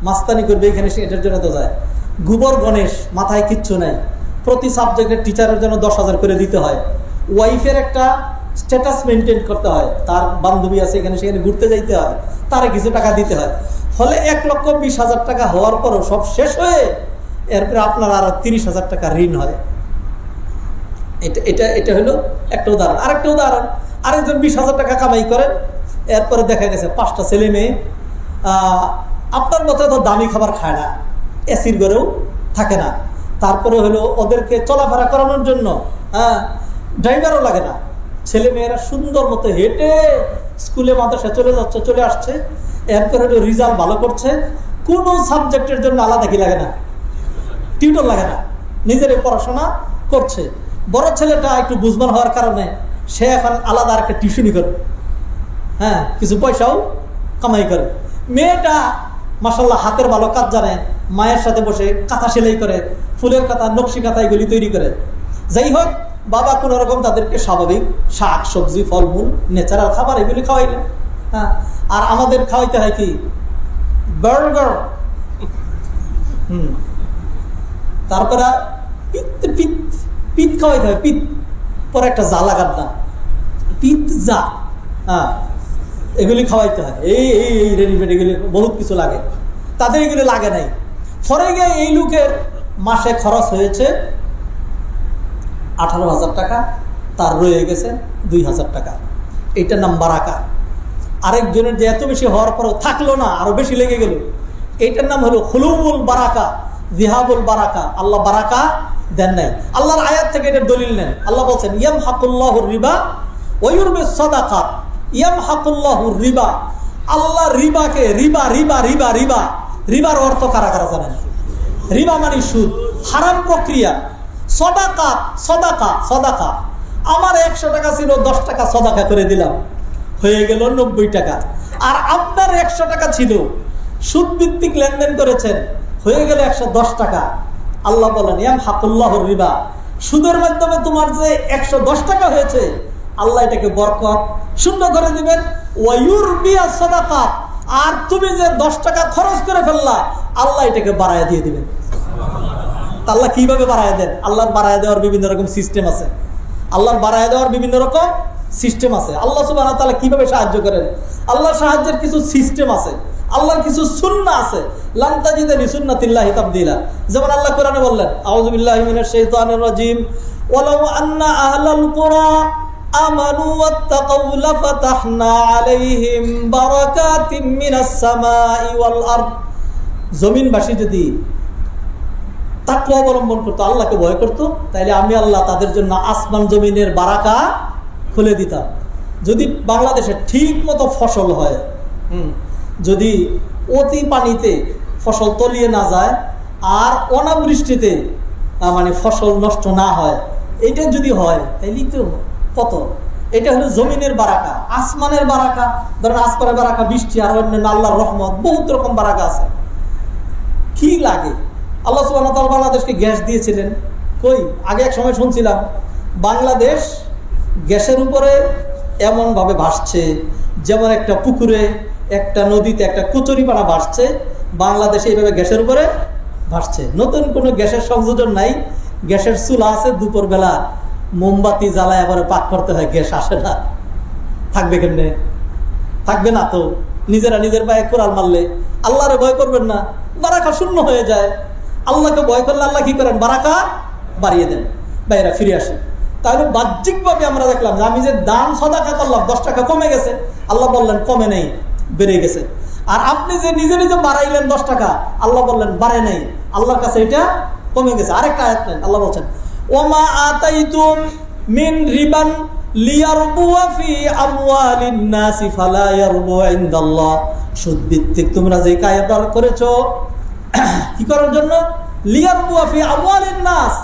মাস্তানি করবে, এখানে এটার জন্য এত যায়। গোবর গণেশ, মাথায় কিচ্ছু নেই, প্রতি সাবজেক্টের টিচারের জন্য 10,000 করে দিতে হয়। ওয়াইফের একটা স্ট্যাটাস মেনটেন করতে হয়, তার বান্ধবী আছে এখানে সেখানে ঘুরতে যাইতে হয়, তারে কিছু টাকা দিতে হয়। ফলে 1,20,000 টাকা হওয়ার পরও সব শেষ হয়ে এরপরে আপনার আরো 30,000 টাকা ঋণ হয়। এটা হলো একটা উদাহরণ। আরেকটা উদাহরণ, আরেকজন 20,000 টাকা কামাই করেন, এরপরে দেখা গেছে 5টা ছেলে মেয়ে, আপনার মতো তো দামি খাবার খায় না, এসির ঘরেও থাকে না, তারপরে হলো ওদেরকে চলাফেরা করানোর জন্য ড্রাইভারও লাগে না। ছেলে মেয়েরা সুন্দর মতো হেঁটে স্কুলে মাদ্রাসায় চলে যাচ্ছে, চলে আসছে, এরপরে হলো রেজাল্ট ভালো করছে, কোনো সাবজেক্টের জন্য আলাদা কি লাগে না, টিউটর লাগে না, নিজের পড়াশোনা করছে। বড় ছেলেটা একটু বুঝবান হওয়ার কারণে সে এখন আলাদা একটা টিউশনি করে, হ্যাঁ, কিছু পয়সাও কামাই করে। মেয়েটা মাশাআল্লাহ হাতের ভালো কাজ জানে, মায়ের সাথে বসে কাঁথা সেলাই করে, ফুলের কাঁথা, নকশি কাঁথা এগুলি তৈরি করে। যাই হোক, বাবা কোনো রকম তাদেরকে স্বাভাবিক শাক সবজি ফলমূল ন্যাচারাল খাবার এগুলি খাওয়াইলেন। হ্যাঁ, আর আমাদের খাওয়াইতে হয় কি বার্গার, তারপরে পিত খাওয়াইতে হয়, পিত পরে একটা জা লাগার না, পিৎজা, হ্যাঁ এগুলি খাওয়াইতে হয়, এই রেডিমেড এগুলি বহুত কিছু লাগে, তাদের এগুলি লাগে নাই। পরে গিয়ে এই লোকের মাসে খরচ হয়েছে 18,000 টাকা, তার রয়ে গেছে 2,000 টাকা, এইটার নাম বারাকা। আরেকজনের যে এত বেশি হওয়ার পরও থাকলো না, আরো বেশি লেগে গেল, এইটার নাম হলো খুলুবুল বারাকা, জিহাবুল বারাকা। আল্লাহ বারাকা দেন নাই। আল্লাহর আয়াত থেকে এটার দলিল নেন। আল্লাহ বলছেন ইয়ামহাকুল্লাহুর রিবা ওয়া ইউরবিস সাদাকাত। ইয়ামহাকুল্লাহুর রিবা, আল্লাহ রিবাকে, রিবা রিবা রিবা রিবা, রিবার অর্থ কারা কারা জানেন? রিবা মানে সুদ, হারাম প্রক্রিয়া। সদাকাত, সদাকা, সদাকা, আমার 100 টাকা ছিল, 10 টাকা সদাকা করে দিলাম, হয়ে গেল 90 টাকা। আর আপনার 100 টাকা ছিল, সুদ ভিত্তিক লেনদেন করেছেন, হয়ে গেল 110 টাকা। আল্লাহ বলেন ইয়ামহাকুল্লাহুর রিবা, সুদের মাধ্যমে তোমার যে 110 টাকা হয়েছে, আল্লাহ এটাকে বরকত শূন্য করে দিবেন। ওয়ায়ুরবিয়াস সাদাকাত, আর তুমি যে 10 টাকা খরচ করে ফেললা, আল্লাহ এটাকে বাড়ায় দিয়ে দিবেন। আল্লাহ কিভাবে বাড়ায় দেন? আল্লাহর বাড়ায় দেওয়ার বিভিন্ন রকম সিস্টেম আছে। আল্লাহর বাড়ায় দেওয়ার বিভিন্ন রকম সিস্টেম আছে। আল্লাহ সুবহানাহু ওয়া তাআলা কিভাবে সাহায্য করেন? আল্লাহর সাহায্যের কিছু সিস্টেম আছে, আল্লাহর কিছু সুন্নাহ আছে। লান তাজিদা লিসুন্নাতিল্লাহি তাবদীলা। যেমন আল্লাহ কোরআনে বললেন, আউযু বিল্লাহি মিনাশ শাইতানির রাজীম, ওয়ালাউ আন্না আহলাল কুরা আমানু ওয়াত্তাকাউ লাফাতাহনা আলাইহিম বারাকাতিম মিনাস সামাই ওয়াল আরদ। জমিনবাসী যদি তাকওয়া অবলম্বন করতো, আল্লাহকে ভয় করতো, তাইলে আমি আল্লাহ তাদের জন্য আসমান জমিনের বারাকা খুলে দিতাম। যদি বাংলাদেশে ঠিক মতো ফসল হয়, যদি অতি পানিতে ফসল তলিয়ে না যায়, আর অনাবৃষ্টিতে মানে ফসল নষ্ট না হয়, এইটা যদি হয়, তাইলেই তো কত। এটা হলো জমিনের বারাকা। আসমানের বারাকা, ধরেন আসমানের বারাকা বৃষ্টি, আর অন্যান্য আল্লাহর রহমত, বহুত রকম বারাকা আছে। কি লাগে? আল্লাহ সুবহানাহু ওয়া তাআলা বাংলাদেশকে গ্যাস দিয়েছিলেন। কই, আগে এক সময় শুনছিলাম বাংলাদেশ গ্যাসের উপরে এমনভাবে ভাসছে, যেমন একটা পুকুরে, একটা নদীতে একটা কচুরিপানা ভাসছে, বাংলাদেশে এইভাবে গ্যাসের উপরে ভাসছে। নতুন কোনো গ্যাসের সংযোজন নাই, গ্যাসের চুলা আছে, দুপুরবেলা মোমবাতি জ্বালায় আবার পাক করতে হয়, গ্যাস আসে না। থাকবে কেমনে? থাকবে না তো। নিজেরা নিজের পায়ে কোরাল মারলে আল্লাহরে ভয় করবেন না, বারাকা শূন্য হয়ে যায়। আল্লাহকে ভয় করলে আল্লাহ কি করেন? বারাকা বাড়িয়ে দেন। বাইরা ফিরে আসে। তাহলে বাহ্যিকভাবে আমরা দেখলাম যে আমি যে দান সাদাকা করলাম, 10 টাকা কমে গেছে, আল্লাহ বললেন কমে নেই, বেড়ে গেছে। আর আপনি যে নিজে নিজে বাড়াইলেন 10 টাকা, আল্লাহ বললেন বাড়ে নাই, আল্লাহর কাছে এটা কমে গেছে। আরেকটা আয়াত নেন, আল্লাহ বলছেন ওমা আতাইতুম মিন রিবান লিয়ারবুয়া ফি আমওয়ালিন নাসি ফালা ইয়ারবু ইনদাল্লাহ। সুদ ভিত্তিক তোমরা যে কায়দা করেছো, কি করার জন্য? লিয়ারবুয়া ফি আমওয়ালিন নাস,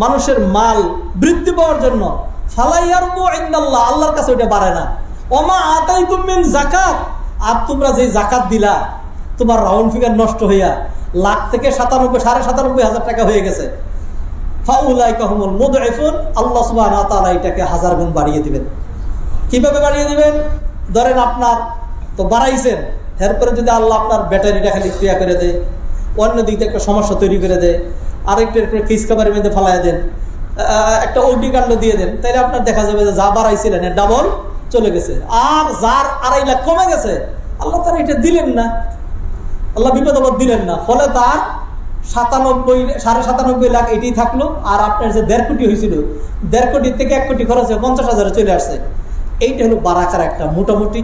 মানুষের মাল বৃদ্ধি পাওয়ার জন্য। ফালা ইয়ারবু ইনদাল্লাহ, আল্লাহর কাছে ওটা বাড়ে না। ওমা আতাইতুম মিন যাকাত, আর তোমরা যে যাকাত দিলা, তোমার রাউন্ড ফিগার নষ্ট হইয়া লাখ থেকে 97,500 টাকা হয়ে গেছে, ফাউলাইকা হুমুল মুদঈফুন, আল্লাহ সুবহানাহু ওয়া তাআলা এটাকে 1000 গুণ বাড়িয়ে দিবেন। কিভাবে বাড়িয়ে দিবেন? ধরেন আপনার তো বাড়াইছেন, এরপরে যদি আল্লাহ আপনার ব্যাটারিটা খালি ক্রিয়া করে দেয়, অন্য দিক থেকে একটা সমস্যা তৈরি করে দেয়, আরেকটার কিসকাবারের মধ্যে ফালাইয়া দেন, একটা অগ্নিকাণ্ড দিয়ে দেন, তাইলে আপনার দেখা যাবে যে যা বাড়াইছিলেন এর ডাবল চলে গেছে। আর যার 2.5 লাখ কমে গেছে, আল্লাহ তারা এটা দিলেন না, আল্লাহ বিপদ আপদ দিলেন না, ফলে তার 97.5 লাখ এটাই থাকলো। আর আপনার যে 1.5 কোটি হয়েছিল, 1.5 কোটি থেকে 1 কোটি খরচ হয়ে 50,000 চলে আসছে। এইটা হলো বারাকার একটা মোটামুটি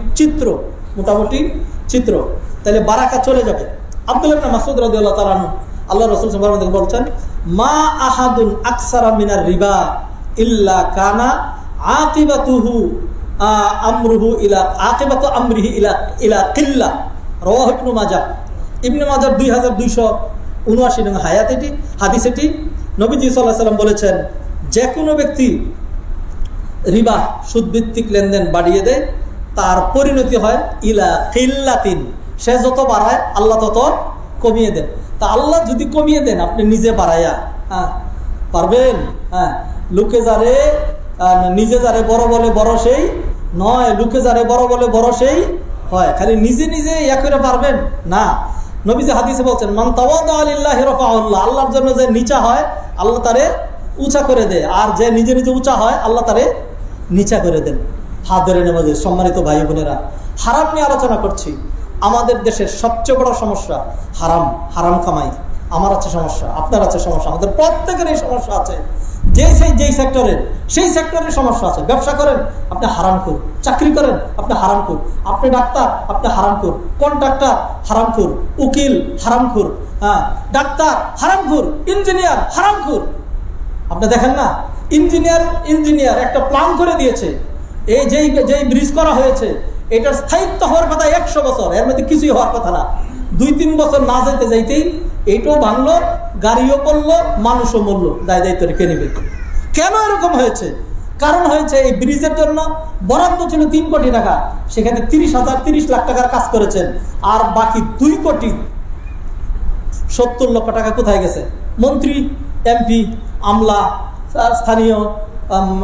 চিত্র, তাহলে বারাকা চলে যাবে। আব্দুল্লাহ ইবনে মাসউদ রাদিয়াল্লাহু তাআলা আনহু, আল্লাহ রাসূল সাল্লাল্লাহু আলাইহি ওয়াসাল্লাম বলছেন, মা আহাদুন আকসারা মিনার রিবা ইল্লা কানা আকিবাতুহু আমরুহু ইলা আকিবাতু আমরিহি ইলা কিল্লা। রাওয়াহু ইবনে মাজাহ। ইবনে মাজাহ 2279 নং হাদিস এটি। নবীজি সাল্লাল্লাহু আলাইহি ওয়াসাল্লাম বলেছেন, যে কোনো ব্যক্তি রিবা সুদ ভিত্তিক লেনদেন বাড়িয়ে দেয়, তার পরিণতি হয় ইলা কিল্লাতিন, সে যত বাড়ায় আল্লাহ তত কমিয়ে দেন। তা আল্লাহ যদি কমিয়ে দেন, আপনি নিজে বাড়াইয়া পারবেন? লোকে যারে নিজে যারে বড় বলে বড় সেই নয়, লোকে যারে বড় বলে বড় সেই হয়। খালি নিজে নিজে ইয়া করে পারবেন না। নবীজি হাদিসে বলছেন, মান তাওয়াদা লিল্লাহি রাফাহুল্লাহ, আল্লাহর জন্য যে নিচা হয় আল্লাহ তারে উঁচা করে দেয়, আর যে নিজে নিজে উঁচা হয় আল্লাহ তারে নিচা করে দেন। হাত ধরে নামাজে সম্মানিত ভাই বোনেরা, হারাম নিয়ে আলোচনা করছি। আমাদের দেশের সবচেয়ে বড় সমস্যা হারাম, হারাম কামাই। আমার আছে সমস্যা, আপনার আছে সমস্যা, আমাদের প্রত্যেকের এই সমস্যা আছে। যেই সেক্টরের সেই সেক্টরের সমস্যা আছে। ব্যবসা করেন আপনি হারামখোর, চাকরি করেন আপনি হারামখোর, আপনি ডাক্তার আপনি হারামখোর, কন্ট্রাক্টর হারামখোর, উকিল হারামখোর, হ্যাঁ ডাক্তার হারামখোর, ইঞ্জিনিয়ার হারামখোর। আপনি দেখেন না, ইঞ্জিনিয়ার একটা প্ল্যান করে দিয়েছে, এই যেই ব্রিজ করা হয়েছে এটার স্থায়িত্ব হওয়ার কথা 100 বছর, এর মধ্যে কিছুই হওয়ার কথা না। 2-3 বছর না যেতে যাইতেই এইটাও ভাঙলো, গাড়িও পড়লো, মানুষও মরল। দায়িত্ব রেখে নেবে। কেন এরকম হয়েছে? কারণ হয়েছে এই ব্রিজের জন্য বরাদ্দ ছিল 3 কোটি টাকা, সেখানে 30 লাখ টাকার কাজ করেছেন, আর বাকি 2 কোটি 70 লক্ষ টাকা কোথায় গেছে? মন্ত্রী, এমপি, আমলা, স্থানীয়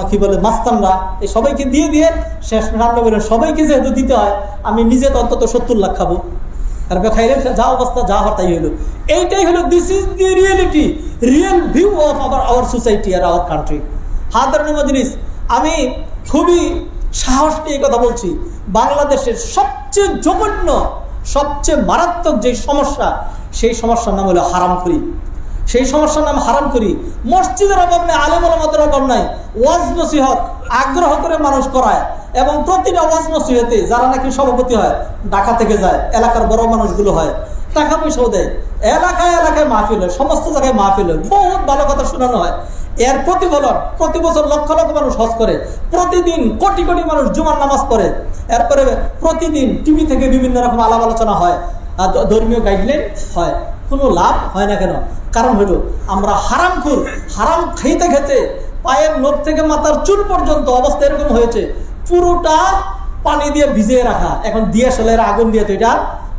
কি বলে মাস্তানরা, এই সবাইকে দিয়ে শেষ রান্না করে সবাইকে যেহেতু দিতে হয়, আমি নিজে তো অন্তত 70 লাখ খাবো। আর খাইলে যা অবস্থা, যা হয় তাই হলো। এইটাই হলো, this is the reality, real view of our society আর আওয়ার কান্ট্রি। হাদারনি মজলিস, আমি খুবই সাহস নিয়ে কথা বলছি। বাংলাদেশের সবচেয়ে জঘন্য, সবচেয়ে মারাত্মক যে সমস্যা, সেই সমস্যার নাম হলো হারামখুরি। সেই সমস্যার নাম হারামখুরি। মসজিদের অভাব নেই, আলেম ওলামাদের অভাব নাই, ওয়াজ নসিহত আগ্রহ করে মানুষ করায়, এবং প্রতিটা ওয়াজ নসিহতে যারা নাকি সভাপতি হয় ঢাকা থেকে যায়, এলাকার বড় মানুষগুলো হয়, টাকা পয়সাও দেয়, এলাকায় মাহফিল হয়, সমস্ত জায়গায় মাহফিল হয়, বহুত ভালো কথা শোনানো হয়। এর প্রতিফলন প্রতি বছর লক্ষ লক্ষ মানুষ হজ করে, প্রতিদিন কোটি কোটি মানুষ জুমার নামাজ পড়ে, এরপরে প্রতিদিন টিভি থেকে বিভিন্ন রকম আলাপ আলোচনা হয়, ধর্মীয় গাইডলাইন হয়। কোনো লাভ হয় না। কেন? কারণ হলো আমরা হারামখোর। হারাম খেতে খেতে পায়ের নখ থেকে মাথার চুল পর্যন্ত অবস্থা এরকম হয়েছে, পুরোটা পানি দিয়ে ভিজিয়ে রাখা। এখন দিয়াশালের আগুন দিয়ে তো এটা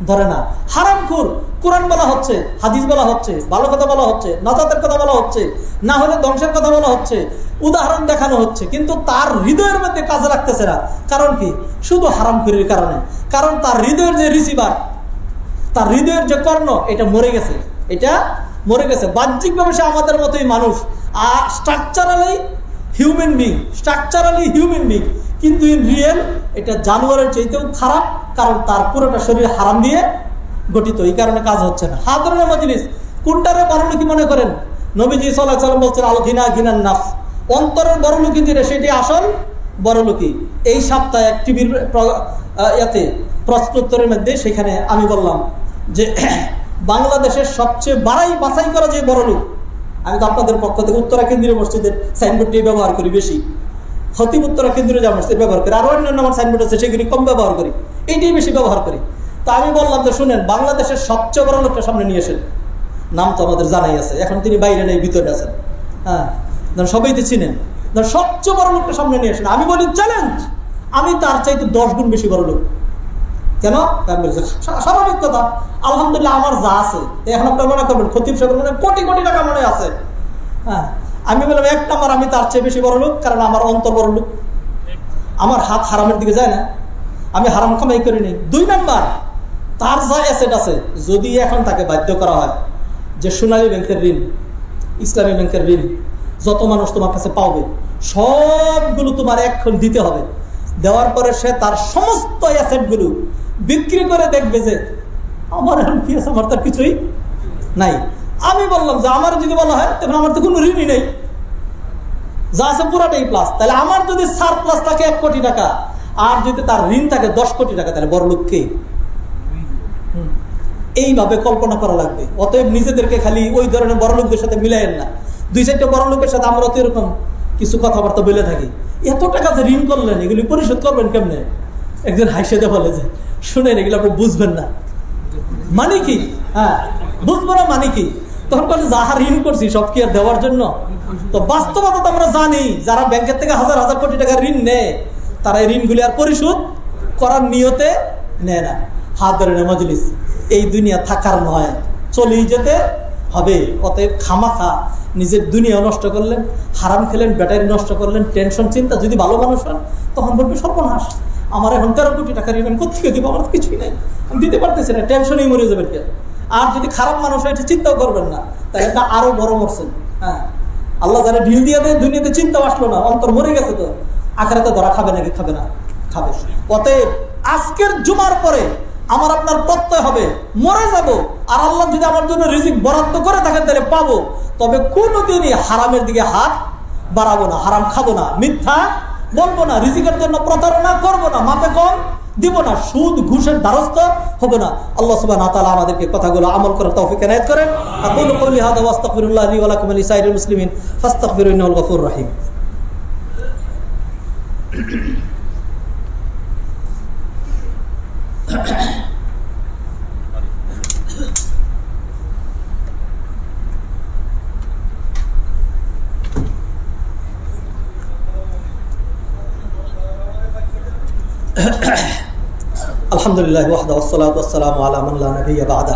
ধরে না। হারামখোর। কোরআন বলা হচ্ছে, হাদিস বলা হচ্ছে, ভালো কথা বলা হচ্ছে, নাজাতের কথা বলা হচ্ছে, না হলে ধ্বংসের কথা বলা হচ্ছে, উদাহরণ দেখানো হচ্ছে, কিন্তু তার হৃদয়ের মধ্যে কাজে লাগতেছে না। কারণ কি? শুধু হারামখোরের কারণে। কারণ তার হৃদয়ের যে রিসিভার, তার হৃদয়ের যে কর্ণ, এটা মরে গেছে। এটা মরে গেছে। বাহ্যিকভাবে সে আমাদের মতোই মানুষ, আর স্ট্রাকচারালি হিউম্যান বিং, কিন্তু ইন রিয়েল এটা জানোয়ারের চাইতেও খারাপ। কারণ তার পুরোটা শরীর হারাম দিয়ে গঠিত, এই কারণে কাজ হচ্ছে না। হাদরুল মজলিস, কোনটারে বড়লোকি মনে করেন? নবীজি সাল্লাল্লাহু আলাইহি ওয়াসাল্লাম বলছেন, আল গিনান নাফস, অন্তরের বড়লোকি যেটা, সেটি আসল বড়লোকি। এই সপ্তাহে এক টিভির প্রশ্নোত্তরের মধ্যে সেখানে আমি বললাম যে বাংলাদেশের সবচেয়ে বাছাই করা যে বড় লোক, আমি তো আপনাদের পক্ষ থেকে উত্তরা কেন্দ্রীয় মসজিদের সাইনবোর্ডটি ব্যবহার করি বেশি, খতিব উত্তরা কেন্দ্রীয় যা মসজিদ ব্যবহার করি, আর অন্যান্য আমার সাইনবোর্ড আছে সেগুলি কম ব্যবহার করি, এইটাই বেশি ব্যবহার করি। তা আমি বললাম যে শুনেন, বাংলাদেশের সবচেয়ে বড় লোকটা সামনে নিয়ে আসেন। নাম তো আমাদের জানাই আছে, এখন তিনি বাইরে নেই, ভিতরে আছেন, হ্যাঁ সবাই তো চিনেন। সবচেয়ে বড় লোকটা সামনে নিয়ে আসেন। আমি বলি চ্যালেঞ্জ, আমি তার চাইতে 10 গুণ বেশি বড় লোক। কেন? স্বাভাবিক কথা, আলহামদুলিল্লাহ আমার যা আছে। এখন আপনার মনে করবেন খতিব সাহেব মনে কোটি কোটি টাকা মনে আছে, হ্যাঁ। আমি বললাম 1 নাম্বার, আমি তার চেয়ে বেশি বড় লোক, কারণ আমার অন্তর বড় লোক, আমার হাত হারামের দিকে যায় না, আমি হারাম কামাই করি নি। 2 নাম্বার, তার যা অ্যাসেট আছে, যদি এখন তাকে বাধ্য করা হয় যে সোনালী ব্যাংকের ঋণ, ইসলামী ব্যাংকের ঋণ যত মানুষ তোমার কাছে পাবে সবগুলো তোমার এখন দিতে হবে, দেওয়ার পরে সে তার সমস্ত অ্যাসেটগুলো বিক্রি করে দেখবে যে আমার এখন কি আছে, আমার তার কিছুই নাই। আমি বললাম যে আমার যদি বলা হয় তখন আমার তো কোনো ঋণই নেই, যা আছে পুরাটাই প্লাস। তাহলে আমার যদি সারপ্লাস থাকে 1 কোটি টাকা, আর যদি তার ঋণ থাকে 10 কোটি টাকা, তাহলে বড় লোক কে? এইভাবে কল্পনা করা লাগবে। অতএব নিজেদেরকে খালি ওই ধরনের বড় লোকদের সাথে মিলাইয়েন না। 2-4টা বড় লোকের সাথে আমরা তো এরকম কিছু কথাবার্তা বলে থাকি, এত টাকা যে ঋণ করলেন এগুলি পরিশোধ করবেন কেমনে? একজন হাসিতে বলে যে শুনেন, এগুলো আপনি বুঝবেন না, মানে কি? হ্যাঁ, বুঝবো না মানে কি? তখন বলে যাহা ঋণ করছি সব কি আর দেওয়ার জন্য? তো বাস্তবতা তো আমরা জানি, যারা ব্যাংকের থেকে হাজার হাজার কোটি টাকা ঋণ নেয়, তারা এই ঋণগুলি আর পরিশোধ করার নিয়তে নেয় না। হাদরুল মজলিস, এই দুনিয়া থাকার নয়, চলেই যেতে হবে। অতএব খামাখা নিজের দুনিয়া নষ্ট করলেন, হারাম খেলেন, ব্যাটারি নষ্ট করলেন, টেনশন চিন্তা। যদি ভালো মানুষ হন তখন বলবে সর্বনাশ, আমার এখন 13 কোটি টাকা ঋণ, আমি কোথেকে দিব, আমার কিছুই নাই, আমি দিতে পারতেছি না, টেনশনেই মরে যাবেন কেন। আর যদি খারাপ মানুষ হয় এটা চিন্তাও করবেন না, তাহলে এটা আরো বড় মরছেন। হ্যাঁ, আল্লাহ যারা ঢিল দিয়ে দেয়, দুনিয়াতে চিন্তা আসলো না, অন্তর মরে গেছে, তো আখেরাতে ধরা খাবে নাকি? খাবে না, খাবে। অতএব আজকের জুমার পরে আমার আপনার প্রত্যয় হবে মরে যাব, আর আল্লাহ যদি আমার জন্য রিজিক বরাদ্দ করে থাকেন তাহলে পাবো, তবে কোনোদিনই হারামের দিকে হাত বাড়াবো না, হারাম খাবো না, মিথ্যা বলবো না, রিজিকের জন্য প্রতারণা করবো না, মাপে কম দিব না, সুদ ঘুষের দ্বারস্থ হবে না। আল্লাহ সুবহানাহু ওয়া তাআলা আমাদেরকে কথাগুলো আমল করার তৌফিক এনায়েত করেন। আকুলু কওলি হাযা ওয়া আস্তাগফিরুল্লাহ লি ওয়া লাকুম ওয়া লিসাইরিল মুসলিমিন ফাস্তাগফিরু ইন্নাহুল গফুরুর রহিম। আলহামদুলিল্লাহ ওয়াহদা ওয়াসসালাতু ওয়াসসালামু আলা মান লা নাবিয়্যা বা'দা।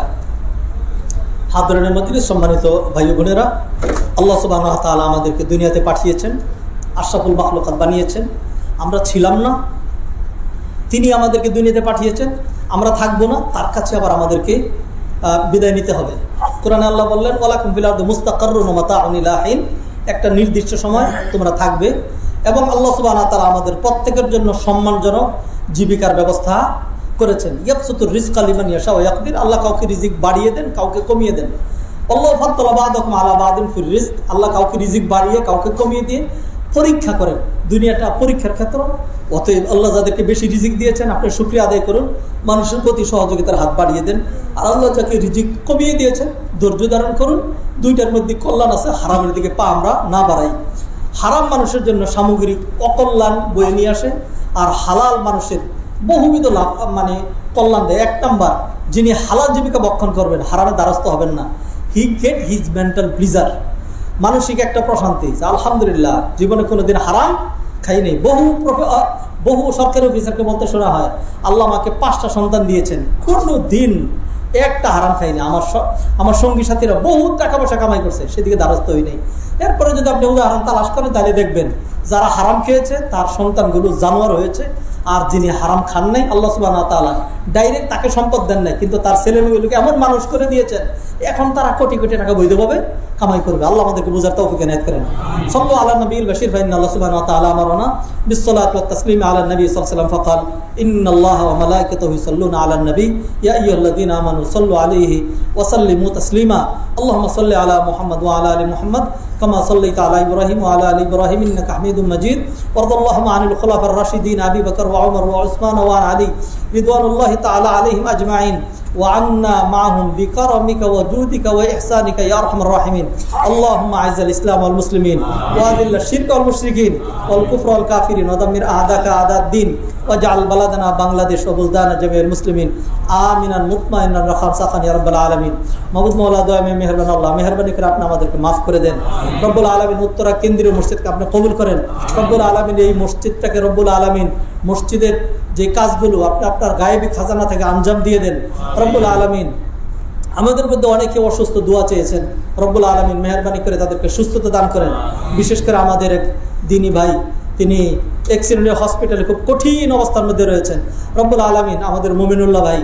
হাদরানের মজলিস, সম্মানিত ভাই বোনেরা, আল্লাহ সুবহানাহু ওয়া তাআলা আমাদেরকে দুনিয়াতে পাঠিয়েছেন, আশরাফুল মাখলুকাত বানিয়েছেন, আমরা ছিলাম না, তিনি আমাদেরকে দুনিয়াতে পাঠিয়েছেন, আমরা থাকবো না, তার কাছে আবার আমাদেরকে বিদায় নিতে হবে। কোরআনে আল্লাহ বললেন ওয়ালাকুম ফিল আরদি মুস্তাকাররুন ওয়া মাতাউন ইলা হিন, একটা নির্দিষ্ট সময় তোমরা থাকবে, এবং আল্লাহ সুবহানাহু ওয়া তাআলা আমাদের প্রত্যেকের জন্য সম্মানজনক জীবিকার ব্যবস্থা করেছেন। ইয়াবসুতুর রিজকা লিমান ইয়াশা ওয়া ইয়াকদির, আল্লাহ কাউকে রিজিক বাড়িয়ে দেন, কাউকে কমিয়ে দেন। আল্লাহু ফাদ্দালা বা'দাকুম আলা বা'দিন ফির রিজক, আল্লাহ কাউকে রিজিক বাড়িয়ে কাউকে কমিয়ে দিয়ে পরীক্ষা করেন, দুনিয়াটা পরীক্ষার ক্ষেত্র। অতএব আল্লাহ যাদেরকে বেশি রিজিক দিয়েছেন আপনি শুকরিয়া আদায় করুন, মানুষের প্রতি সহযোগিতার হাত বাড়িয়ে দেন। আর আল্লাহ যাকে রিজিক কমিয়ে দিয়েছেন ধৈর্য ধারণ করুন। দুইটার মধ্যে কল্যাণ আছে, হারামের দিকে পা আমরা না বাড়াই। হারাম মানুষের জন্য সামগ্রিক অকল্যাণ বয়ে নিয়ে আসে, আর হালাল মানুষের বহুবিধ লাভ কল্যাণ দেয়। 1 নাম্বার, যিনি হালাল জীবিকা বক্ষণ করবেন, হারামের দ্বারস্থ হবেন না, he get his mental pleasure, মানসিক একটা প্রশান্তি। আলহামদুলিল্লাহ, জীবনে কোনোদিন হারাম খাই নেই। বহু সরকারি অফিসারকে বলতে শোনা হয়, আল্লাহ আমাকে 5টা সন্তান দিয়েছেন, কোনো দিন একটা হারাম খাইনি। আমার সঙ্গী সাথীরা বহু টাকা পয়সা কামাই করছে, সেদিকে দ্বারস্থ হই নাই। এরপরে যদি আপনি উদাহরণ তালাশ করেন তাহলে দেখবেন যারা হারাম খেয়েছে তার সন্তানগুলো জানোয়ার হয়েছে, আর যিনি হারাম খান নাই আল্লাহ সুবহানাহু ওয়া তাআলা ডাইরেক্ট তাকে সম্পদ দেন নাই, কিন্তু তার ছেলেমেয়েগুলোকে এমন মানুষ করে দিয়েছেন, এখন তারা কোটি কোটি টাকা বৈধভাবে কামাই করবে। আল্লাহ আমাদেরকে বুঝার তৌফিক এনায়েত করেন। সাল্লু আলা নবিয়িল বাশির ফাইন্না আল্লাহ সুবহানাহু ওয়া তাআলা আমারানা বিসসালাতি ওয়াত তাসলিমি আলা নবী সাল্লাল্লাহু আলাইহি ওয়াসাল্লাম ফাকাল ইন্নাল্লাহা ওয়া মালাইকাতাহু ইউসাল্লুনা আলান নবী ইয়া আইয়ুহাল্লাযীনা আমানু সাল্লু আলাইহি ওয়া সাল্লিমু তাসলিমা আল্লাহুম্মা সাল্লি আলা মুহাম্মাদ ওয়া আলা আলি মুহাম্মাদ কামা সাল্লাইতা আলা ইব্রাহিম ওয়া আলা আলি ইব্রাহিম ইন্নাকা হামিদুম মাজিদ ওয়ারদাল্লাহু আনিল খুলাফার রাশিদিন আবি বকর ওয়া উমর ওয়া উসমান ওয়া আলী রিদওয়ানুল্লাহি তাআলা আলাইহিম আজমাইন وعنا معهم بكرمك وجودك وإحسانك يا أرحم الراحمين اللهم أعز الإسلام والمسلمين وأذل الشرك والمشركين والكفر والكافرين ودمر أعداءك أعداء الدين واجعل بلدنا بنغلاديش وبلدان جميع المسلمين آمنا مطمئنا رخاء سخاء يا رب العالمين মাবুদ মাওলা দয়া মে মেহেরবান আল্লাহ মেহেরবানি করে আপনি আমাদেরকে মাফ করে দেন। রব্বুল আলামিন উত্তরা কেন্দ্রীয় মসজিদকে আপনি কবুল করেন। রব্বুল আলামিন এই মসজিদটাকে রব্বুল আলামিন মসজিদের যে কাজগুলো আপনি আপনার গায়েবী খাজানা থেকে আঞ্জাম দিয়ে দেন। রব্বুল আলামিন আমাদের মধ্যে অনেকে অসুস্থ, দোয়া চেয়েছেন, রব্বুল আলামিন মেহেরবানি করে তাদেরকে সুস্থতা দান করেন। বিশেষ করে আমাদের এক দিনী ভাই, তিনি অ্যাক্সিডেন্টে হসপিটালে খুব কঠিন অবস্থার মধ্যে রয়েছেন। রব্বুল আলামিন আমাদের মুমিনুল্লাহ ভাই,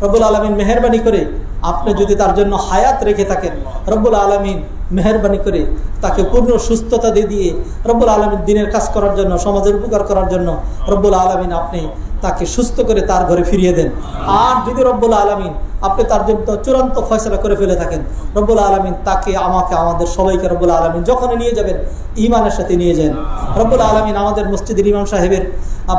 রব্বুল আলামিন মেহেরবানি করে আপনি যদি তার জন্য হায়াত রেখে থাকেন, রব্বুল আলামিন মেহেরবানি করে তাকে পূর্ণ সুস্থতা দিয়ে রব্বুল আলামিন দিনের কাজ করার জন্য, সমাজের উপকার করার জন্য রব্বুল আলামিন আপনি তাকে সুস্থ করে তার ঘরে ফিরিয়ে দেন। আর যদি রব্বুল আলামিন আপনি তার জন্য চূড়ান্ত ফয়সালা করে ফেলে থাকেন, রব্বুল আলামিন তাকে, আমাকে, আমাদের সবাইকে রব্বুল আলামিন যখনই নিয়ে যাবেন ঈমানের সাথে নিয়ে যান। রব্বুল আলামিন আমাদের মসজিদের ইমাম সাহেবের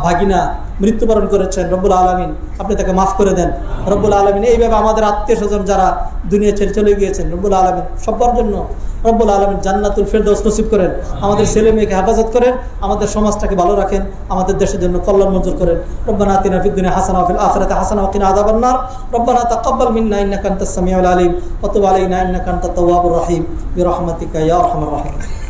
ভাগিনা মৃত্যুবরণ করেছেন, রব্বুল আলামিন আপনি তাকে মাফ করে দেন। রব্বুল আলামিন এইভাবে আমাদের আত্মীয় স্বজন যারা দুনিয়া ছেড়ে চলে গিয়েছেন, রব্বুল আলামিন সবার জন্য রব্বুল আলামিন জান্নাতুল ফেরদৌস নসিব করেন। আমাদের ছেলে মেয়েকে হেফাজত করেন, আমাদের সমাজটাকে ভালো রাখেন, আমাদের দেশের জন্য কল্যাণ মঞ্জুর করেন। রব্বানা আতিনা ফিদ দুনিয়া হাসানা ওয়া ফিল আখিরাতি হাসানা ওয়া কিনা আযাবান নার। রব্বানা তাকাব্বাল মিন্না ইন্নাকা আনতাস সামিউল আলিম ওয়া তুব আলাইনা ইন্নাকা আনতাত তাওয়াবুর রহিম বিরহমাতিকা ইয়া আরহামার রাহিমিন।